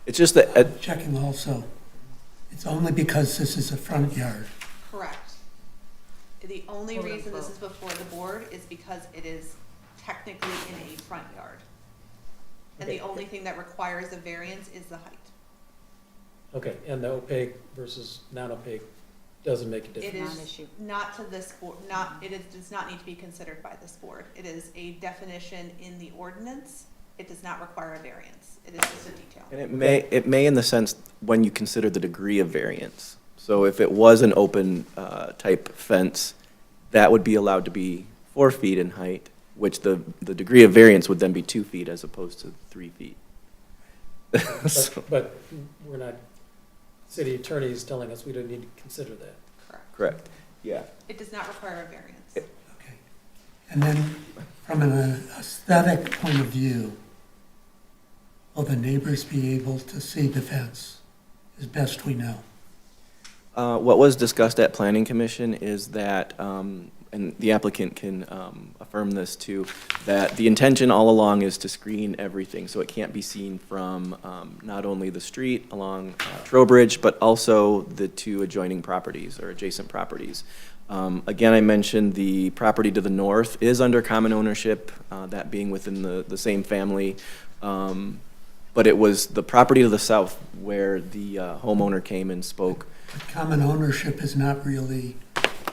It's just that, Checking also, it's only because this is a front yard. Correct. The only Quote, reason this unquote. is before the board is because it is technically in a front yard. And the Okay. only thing that requires a variance is the height. Okay, and the opaque versus non-opaque doesn't make a It difference. is not to this board, does not need to be considered by this board. It is a definition in the ordinance. It does not require a variance. It is just a detail. and it may in the sense when you consider the degree of variance. So if it was an open type fence, that would be allowed to be 4 feet in height, which the degree of variance would then be 2 feet as opposed to 3 feet. But we're not, city attorney is telling us we don't need to consider that. Correct. Correct, yeah. It does not require a variance. Okay. And then from an aesthetic point of view, will the neighbors be able to see the fence as best we know? What was discussed at Planning Commission is that, and the applicant can affirm this too, that the intention all along is to screen everything, so it can't be seen from not only the street along Trowbridge, but also the 2 adjoining properties or adjacent properties. Again, I mentioned the property to the north is under common ownership, that being within the same family. But it was the property to the south where the homeowner came and spoke. But common ownership is not really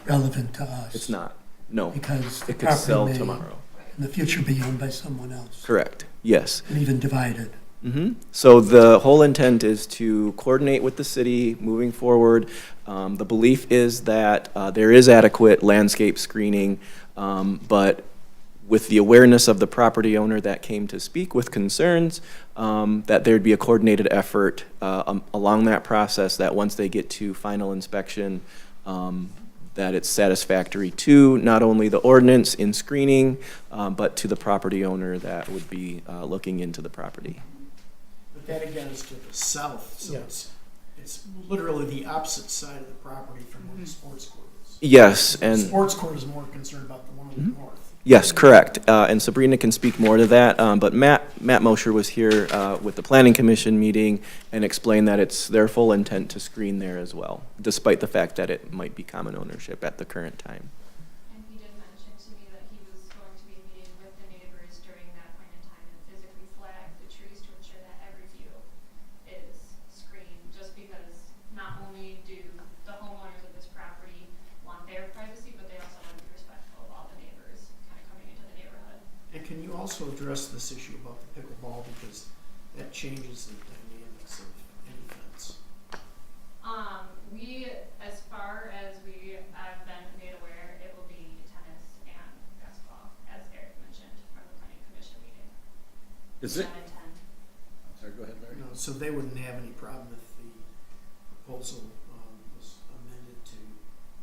relevant to us. It's not, no. Because the It could sell property may tomorrow. in the future be owned by someone else, Correct, yes. and even divided. So the whole intent is to coordinate with the city moving forward. The belief is that there is adequate landscape screening, but with the awareness of the property owner that came to speak with concerns, that there'd be a coordinated effort along that process, that once they get to final inspection, that it's satisfactory to not only the ordinance in screening, but to the property owner that would be looking into the property. But that again is to the south, so Yeah. it's literally the opposite side of the property from where the sports court is. Yes, The and sports court is more concerned about the one on the north. yes, correct. And Sabrina can speak more to that. But Matt Mosher was here with the Planning Commission meeting and explained that it's their full intent to screen there as well, despite the fact that it might be common ownership at the current time. And he did mention to me that he was going to be meeting with the neighbors during that point in time and physically flag the trees to ensure that every view is screened, just because not only do the homeowners of this property want their privacy, but they also want to be respectful of all the neighbors kind of coming into the neighborhood. And can you also address this issue about the pickleball, because that changes the dynamics of any fence? We, as far as I've been made aware, it will be tennis and basketball, as Eric mentioned from the planning commission meeting. Is it? 9 and 10. Sorry, go ahead, Larry. You know, so they wouldn't have any problem if the proposal was amended to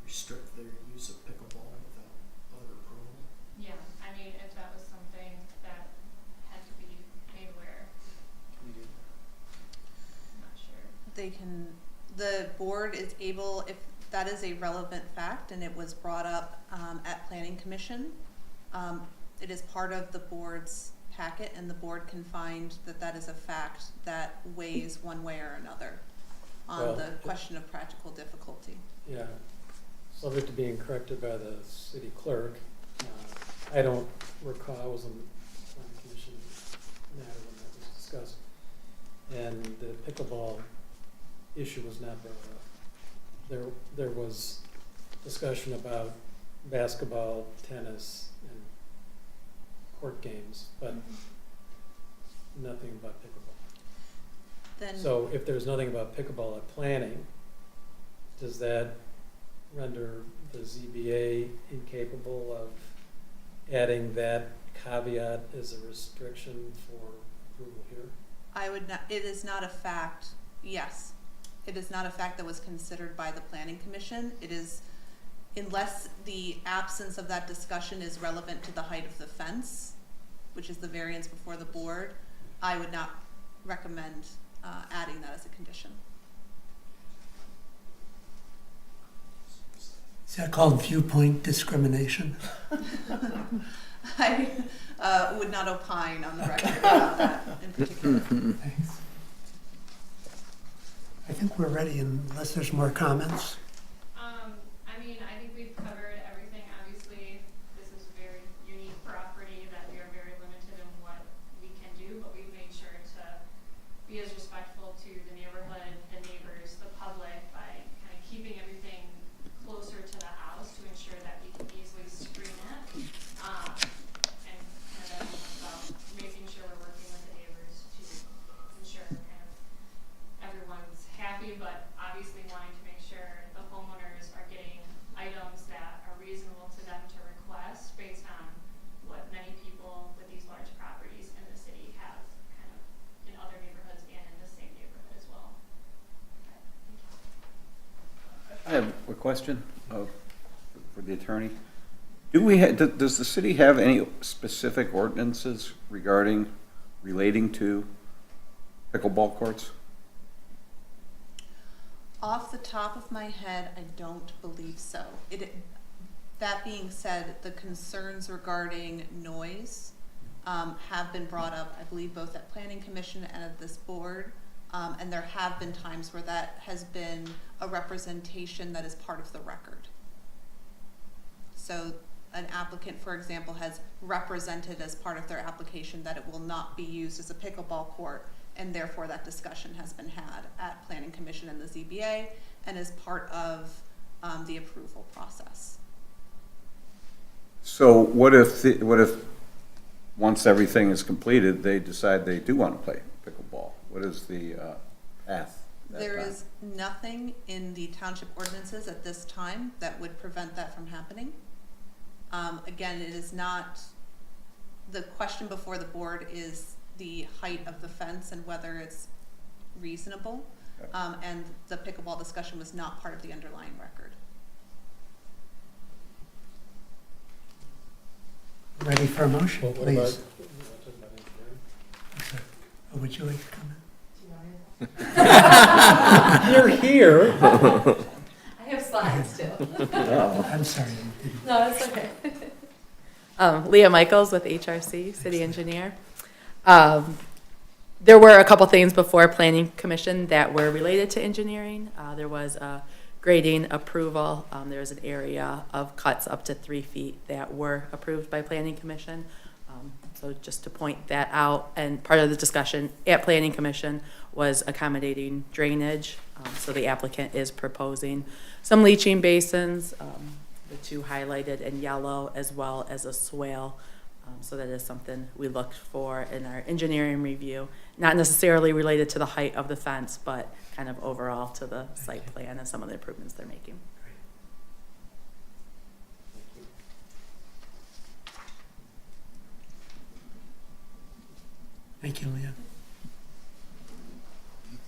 restrict their use of pickleball without other approval? Yeah, I mean, if that was something that had to be made aware, I'm not sure. The board is able, if that is a relevant fact and it was brought up at Planning Commission, it is part of the board's packet, and the board can find that that is a fact that weighs one way or another Well, on the question of practical difficulty. Yeah, subject to being corrected by the city clerk. I don't recall, I was on the planning commission matter when that was discussed. And the pickleball issue was not brought up. There was discussion about basketball, tennis, and court games, but nothing about pickleball. Then So if there's nothing about pickleball at planning, does that render the ZBA incapable of adding that caveat as a restriction for approval here? I would not, it is not a fact, yes. It is not a fact that was considered by the Planning Commission. It is unless the absence of that discussion is relevant to the height of the fence, which is the variance before the board, I would not recommend adding that as a condition. Is that called viewpoint discrimination? I would not opine on the record about that in particular. Thanks. I think we're ready unless there's more comments. I mean, I think we've covered everything. Obviously, this is a very unique property that we are very limited in what we can do, but we've made sure to be as respectful to the neighborhood, the neighbors, the public by kind of keeping everything closer to the house to ensure that we can easily screen it. And kind of about making sure we're working with the neighbors to ensure kind of everyone's happy, but obviously wanting to make sure the homeowners are getting items that are reasonable to them to request based on what many people with these large properties in the city have kind of in other neighborhoods and in the same neighborhood as well. I have a question for the attorney. Does the city have any specific ordinances relating to pickleball courts? Off the top of my head, I don't believe so. That being said, the concerns regarding noise have been brought up, I believe, both at Planning Commission and at this board. And there have been times where that has been a representation that is part of the record. So an applicant, for example, has represented as part of their application that it will not be used as a pickleball court, and therefore that discussion has been had at Planning Commission and the ZBA and is part of the approval process. So what if once everything is completed, they decide they do want to play pickleball? What is the path? There is nothing in the township ordinances at this time that would prevent that from happening. Again, it is not, the question before the board is the height of the fence and whether it's reasonable. And the pickleball discussion was not part of the underlying record. Ready for a motion, What please. about- Okay. Oh, would you like to comment? You're here. I have slides too. I'm sorry. No, it's okay. Leah Michaels with HRC, city engineer. There were a couple things before Planning Commission that were related to engineering. There was a grading approval. There was an area of cuts up to 3 feet that were approved by Planning Commission. So just to point that out, and part of the discussion at Planning Commission was accommodating drainage. So the applicant is proposing some leaching basins, the two highlighted in yellow, as well as a swale. So that is something we looked for in our engineering review, not necessarily related to the height of the fence, but kind of overall to the site plan and some of the improvements they're making. Thank you, Leah.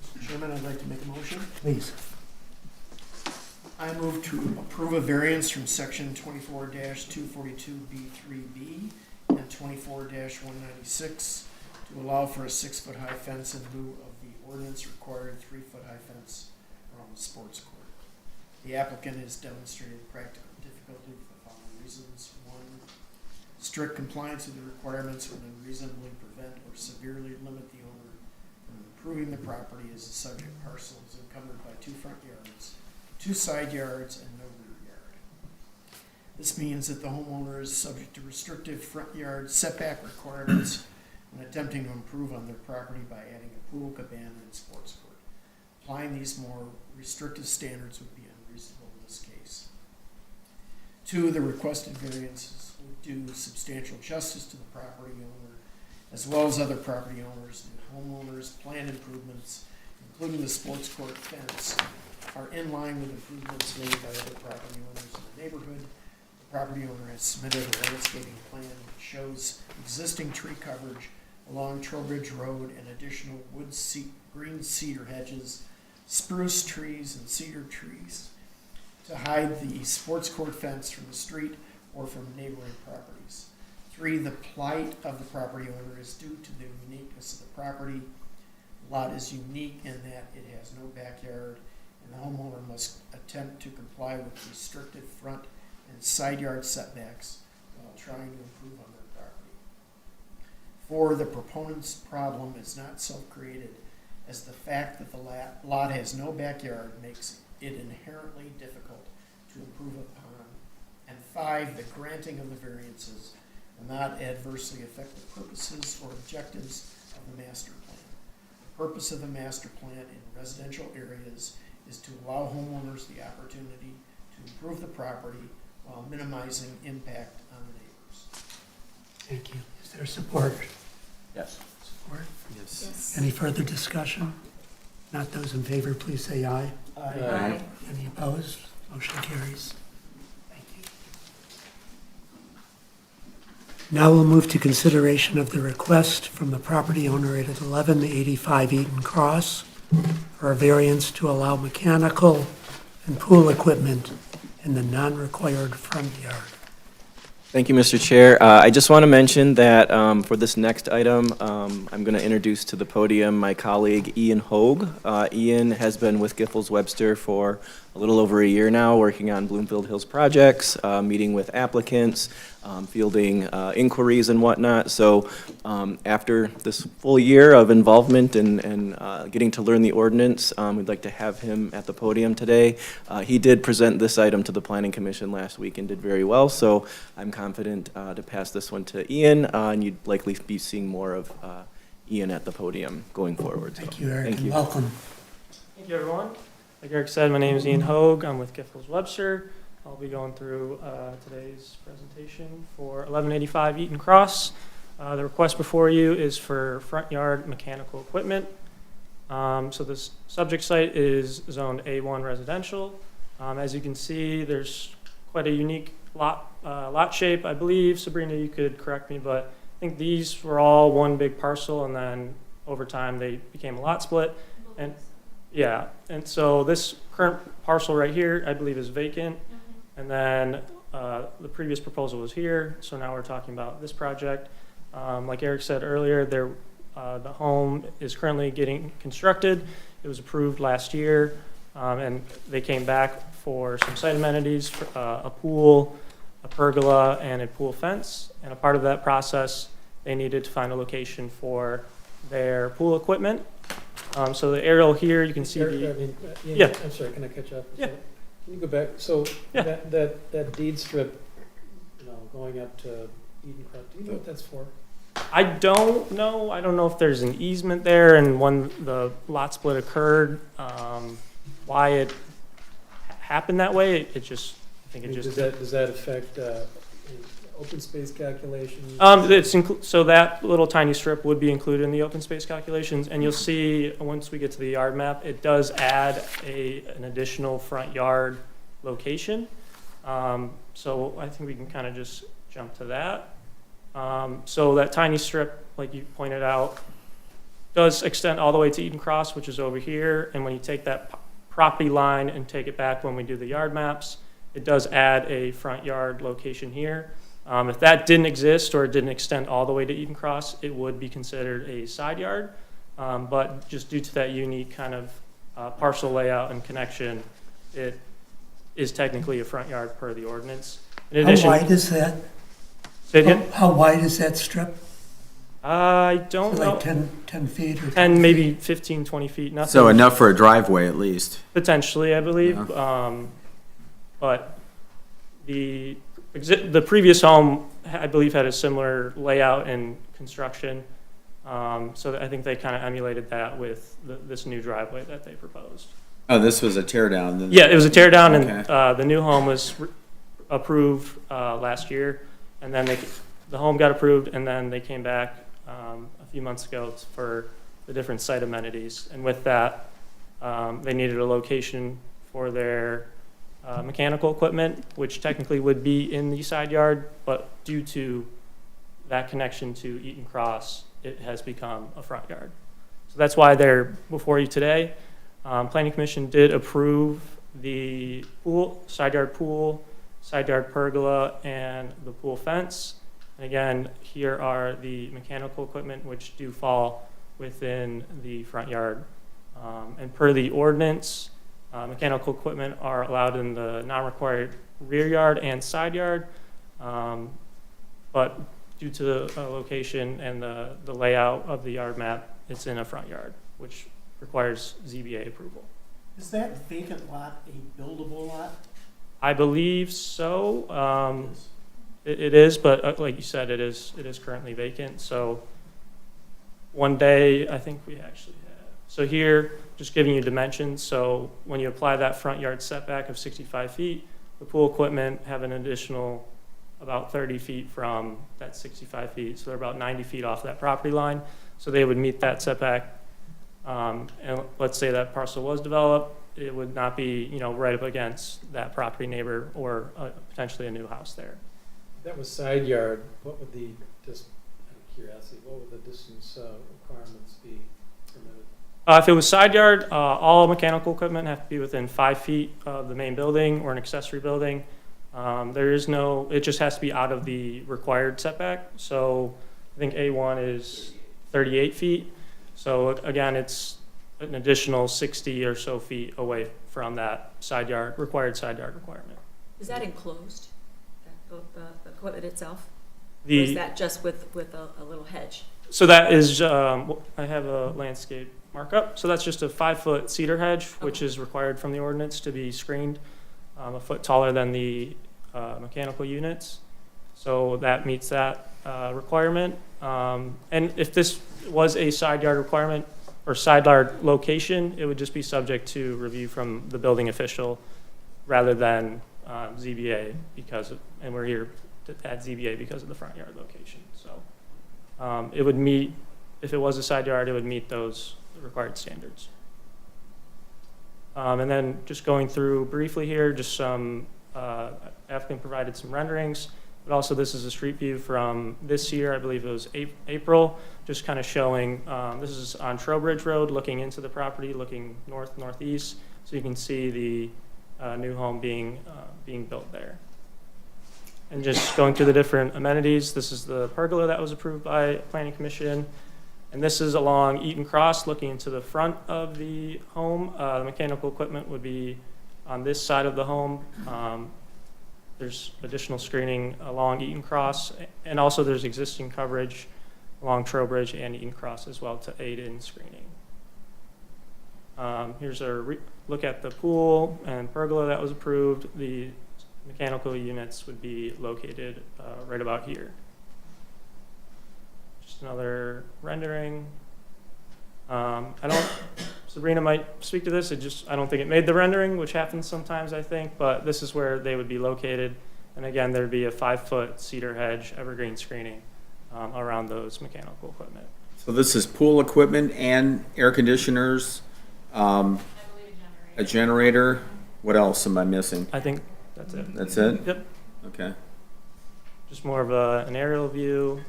Mr. Chairman, I'd like to make a motion. Please. I move to approve a variance from section 24-242B3B and 24-196 to allow for a 6-foot-high fence in lieu of the ordinance required 3-foot-high fence around the sports court. The applicant has demonstrated practical difficulty for the following reasons. 1, strict compliance with the requirements would unreasonably prevent or severely limit the owner from improving the property as the subject parcel is encumbered by 2 front yards, 2 side yards, and no rear yard. This means that the homeowner is subject to restrictive front yard setback requirements when attempting to improve on their property by adding a pool, cabana, and sports court. Applying these more restrictive standards would be unreasonable in this case. 2, the requested variances would do substantial justice to the property owner, as well as other property owners and homeowners' planned improvements, including the sports court fence, are in line with improvements made by other property owners in the neighborhood. The property owner has submitted a landscaping plan that shows existing tree coverage along Trowbridge Road and additional green cedar hedges, spruce trees, and cedar trees to hide the sports court fence from the street or from neighboring properties. 3, the plight of the property owner is due to the uniqueness of the property. The lot is unique in that it has no backyard, and the homeowner must attempt to comply with restricted front and side yard setbacks while trying to improve on their property. 4, the proponent's problem is not self-created, as the fact that the lot has no backyard makes it inherently difficult to improve upon. And 5, the granting of the variances will not adversely affect the purposes or objectives of the master plan. The purpose of the master plan in residential areas is to allow homeowners the opportunity to improve the property while minimizing impact on the neighbors. Thank you. Is there support? Yes. Support? Yes. Any further discussion? Not those in favor, please say aye. Aye. Any opposed? Motion carries. Thank you. Now we'll move to consideration of the request from the property owner at 1185 Eaton Cross for a variance to allow mechanical and pool equipment in the non-required front yard. Thank you, Mr. Chair. I just want to mention that for this next item, I'm going to introduce to the podium my colleague Ian Hogue. Ian has been with Giffords Webster for a little over a year now, working on Bloomfield Hills projects, meeting with applicants, fielding inquiries and whatnot. So after this full year of involvement and getting to learn the ordinance, we'd like to have him at the podium today. He did present this item to the Planning Commission last week and did very well, so I'm confident to pass this one to Ian, and you'd likely be seeing more of Ian at the podium going forward. So, Thank you, Eric, thank and you. welcome. Thank you, everyone. Like Eric said, my name is Ian Hogue. I'm with Giffords Webster. I'll be going through today's presentation for 1185 Eaton Cross. The request before you is for front yard mechanical equipment. So this subject site is zoned A1 residential. As you can see, there's quite a unique lot shape, I believe. Sabrina, you could correct me, but I think these were all one big parcel, and then over time they became a lot split. And yeah, and so this current parcel right here, I believe, is vacant. And then the previous proposal was here, so now we're talking about this project. Like Eric said earlier, the home is currently getting constructed. It was approved last year, and they came back for some site amenities, a pool, a pergola, and a pool fence. And a part of that process, they needed to find a location for their pool equipment. So the aerial here, you can see Ian, yeah. I'm sorry, can I catch up? Yeah. Can you go back? So Yeah. that deed strip, going up to Eden Cross, do you know what that's for? I don't know. I don't know if there's an easement there, and when the lot split occurred, why it happened that way. It just, I think it just. Does that affect open space calculations? So that little tiny strip would be included in the open space calculations, and you'll see once we get to the yard map, it does add an additional front yard location. So I think we can kind of just jump to that. So that tiny strip, like you pointed out, does extend all the way to Eden Cross, which is over here. And when you take that property line and take it back when we do the yard maps, it does add a front yard location here. If that didn't exist or it didn't extend all the way to Eden Cross, it would be considered a side yard. But just due to that unique kind of parcel layout and connection, it is technically a front yard per the ordinance. In addition, How wide is that? say it again? How wide is that strip? I don't know. Like 10 feet or 10, maybe 15, 20 feet, nothing. So enough for a driveway at least. Potentially, I believe. But the previous home, I believe, had a similar layout and construction. So I think they kind of emulated that with this new driveway that they proposed. Oh, this was a tear down. Yeah, it was a tear down, and Okay. the new home was approved last year, and then the home got approved, and then they came back a few months ago for the different site amenities. And with that, they needed a location for their mechanical equipment, which technically would be in the side yard, but due to that connection to Eaton Cross, it has become a front yard. So that's why they're before you today. Planning Commission did approve the pool, side yard pergola, and the pool fence. And again, here are the mechanical equipment which do fall within the front yard. And per the ordinance, mechanical equipment are allowed in the non-required rear yard and side yard. But due to the location and the layout of the yard map, it's in a front yard, which requires ZBA approval. Is that vacant lot a buildable lot? I believe so. It is, but like you said, it is currently vacant. So one day, I think we actually have. So here, just giving you dimensions. So when you apply that front yard setback of 65 feet, the pool equipment have an additional about 30 feet from that 65 feet. So they're about 90 feet off that property line. So they would meet that setback. And let's say that parcel was developed, it would not be, right up against that property neighbor or potentially a new house there. That was side yard, what would the, just out of curiosity, what would the distance requirements be permitted? If it was side yard, all mechanical equipment have to be within 5 feet of the main building or an accessory building. There is no, it just has to be out of the required setback. So I think A1 is 38 feet. So again, it's an additional 60 or so feet away from that required side yard requirement. Is that enclosed, the equipment itself? Or The, is that just with a little hedge? so that is, I have a landscape markup. So that's just a 5-foot cedar hedge, which is required from the ordinance to be screened a foot taller than the mechanical units. So that meets that requirement. And if this was a side yard requirement or side yard location, it would just be subject to review from the building official rather than ZBA and we're here at ZBA because of the front yard location. So it would meet, if it was a side yard, it would meet those required standards. And then just going through briefly here, just some, applicant provided some renderings, but also this is a street view from this year, I believe it was April, just kind of showing, this is on Trowbridge Road, looking into the property, looking northeast, so you can see the new home being built there. And just going through the different amenities, this is the pergola that was approved by Planning Commission. And this is along Eaton Cross, looking into the front of the home. The mechanical equipment would be on this side of the home. There's additional screening along Eaton Cross, and also there's existing coverage along Trowbridge and Eaton Cross as well to aid in screening. Here's a look at the pool and pergola that was approved. The mechanical units would be located right about here. Just another rendering. Sabrina might speak to this. I don't think it made the rendering, which happens sometimes, I think, but this is where they would be located. And again, there'd be a 5-foot cedar hedge, evergreen screening around those mechanical equipment. So this is pool equipment and air conditioners, a generator. What else am I missing? I think that's it. That's it? Yep. Okay. Just more of an aerial view.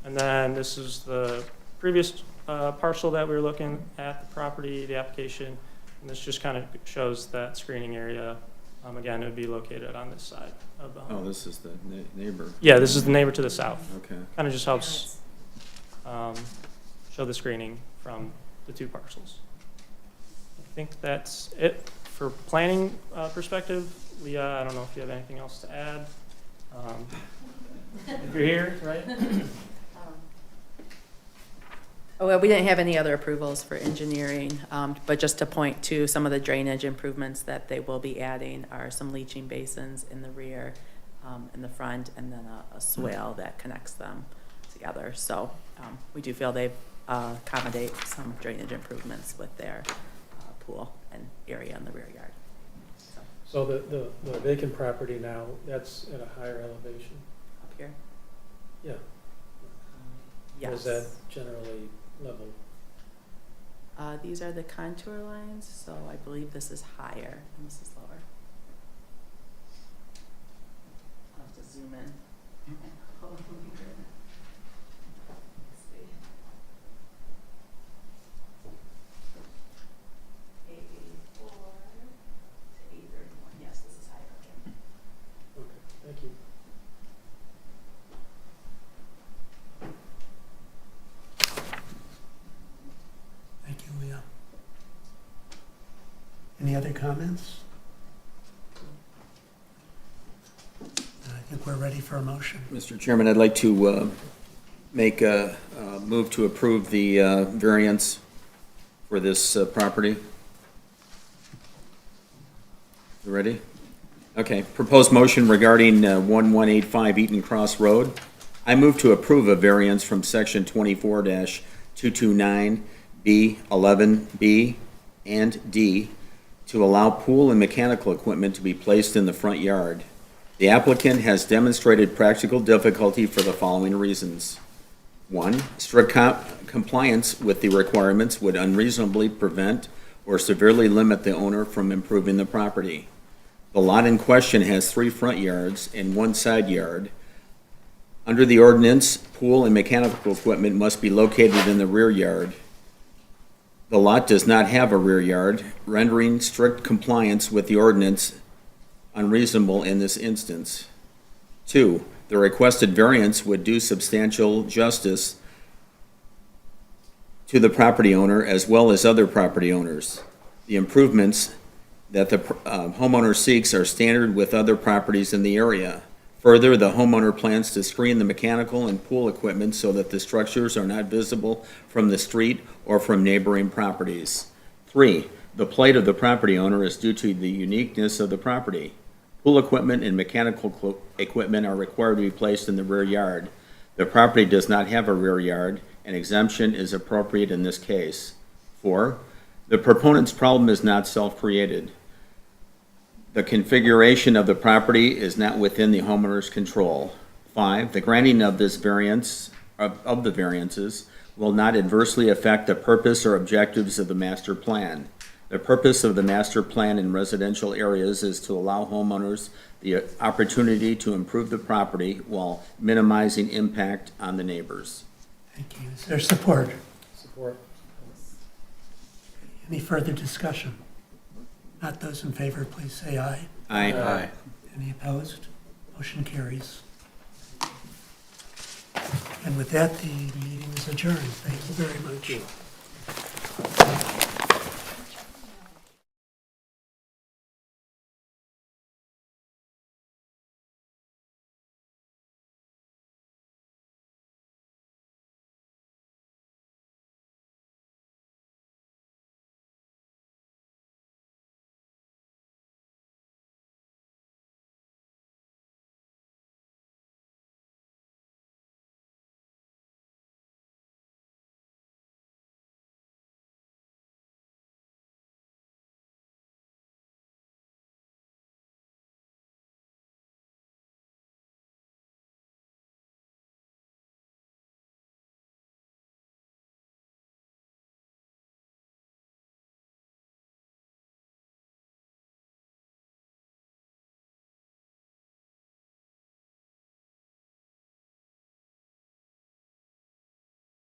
And then this is the previous parcel that we were looking at, the property, the application. And this just kind of shows that screening area. Again, it would be located on this side of the home. Oh, this is the neighbor. Yeah, this is the neighbor to the south. Okay. Kind of just helps show the screening from the two parcels. I think that's it for planning perspective. Leah, I don't know if you have anything else to add. If you're here, right? Oh, well, we didn't have any other approvals for engineering, but just to point to some of the drainage improvements that they will be adding are some leaching basins in the rear, in the front, and then a swale that connects them together. So we do feel they accommodate some drainage improvements with their pool and area in the rear yard. So the vacant property now, that's at a higher elevation? Up here? Yeah. Yes. Or is that generally level? These are the contour lines, so I believe this is higher and this is lower. I'll have to zoom in. Let's see. 884 to Any other comments? I think we're ready for a motion. Mr. Chairman, I'd like to make a move to approve the variance for this property. You ready? Okay, proposed motion regarding 1185 Eaton Cross Road. I move to approve a variance from section 24-229B, 11B, and D to allow pool and mechanical equipment to be placed in the front yard. The applicant has demonstrated practical difficulty for the following reasons. 1, strict compliance with the requirements would unreasonably prevent or severely limit the owner from improving the property. The lot in question has 3 front yards and 1 side yard. Under the ordinance, pool and mechanical equipment must be located in the rear yard. The lot does not have a rear yard, rendering strict compliance with the ordinance unreasonable in this instance. 2, the requested variance would do substantial justice to the property owner as well as other property owners. The improvements that the homeowner seeks are standard with other properties in the area. Further, the homeowner plans to screen the mechanical and pool equipment so that the structures are not visible from the street or from neighboring properties. 3, the plight of the property owner is due to the uniqueness of the property. Pool equipment and mechanical equipment are required to be placed in the rear yard. The property does not have a rear yard. An exemption is appropriate in this case. 4, the proponent's problem is not self-created. The configuration of the property is not within the homeowner's control. 5, the granting of this variance, of the variances, will not adversely affect the purpose or objectives of the master plan. The purpose of the master plan in residential areas is to allow homeowners the opportunity to improve the property while minimizing impact on the neighbors. Thank you. Is there support? Support. Any further discussion? Not those in favor, please say aye. Aye. Any opposed? Motion carries. And with that, the meeting is adjourned. Thank you very much.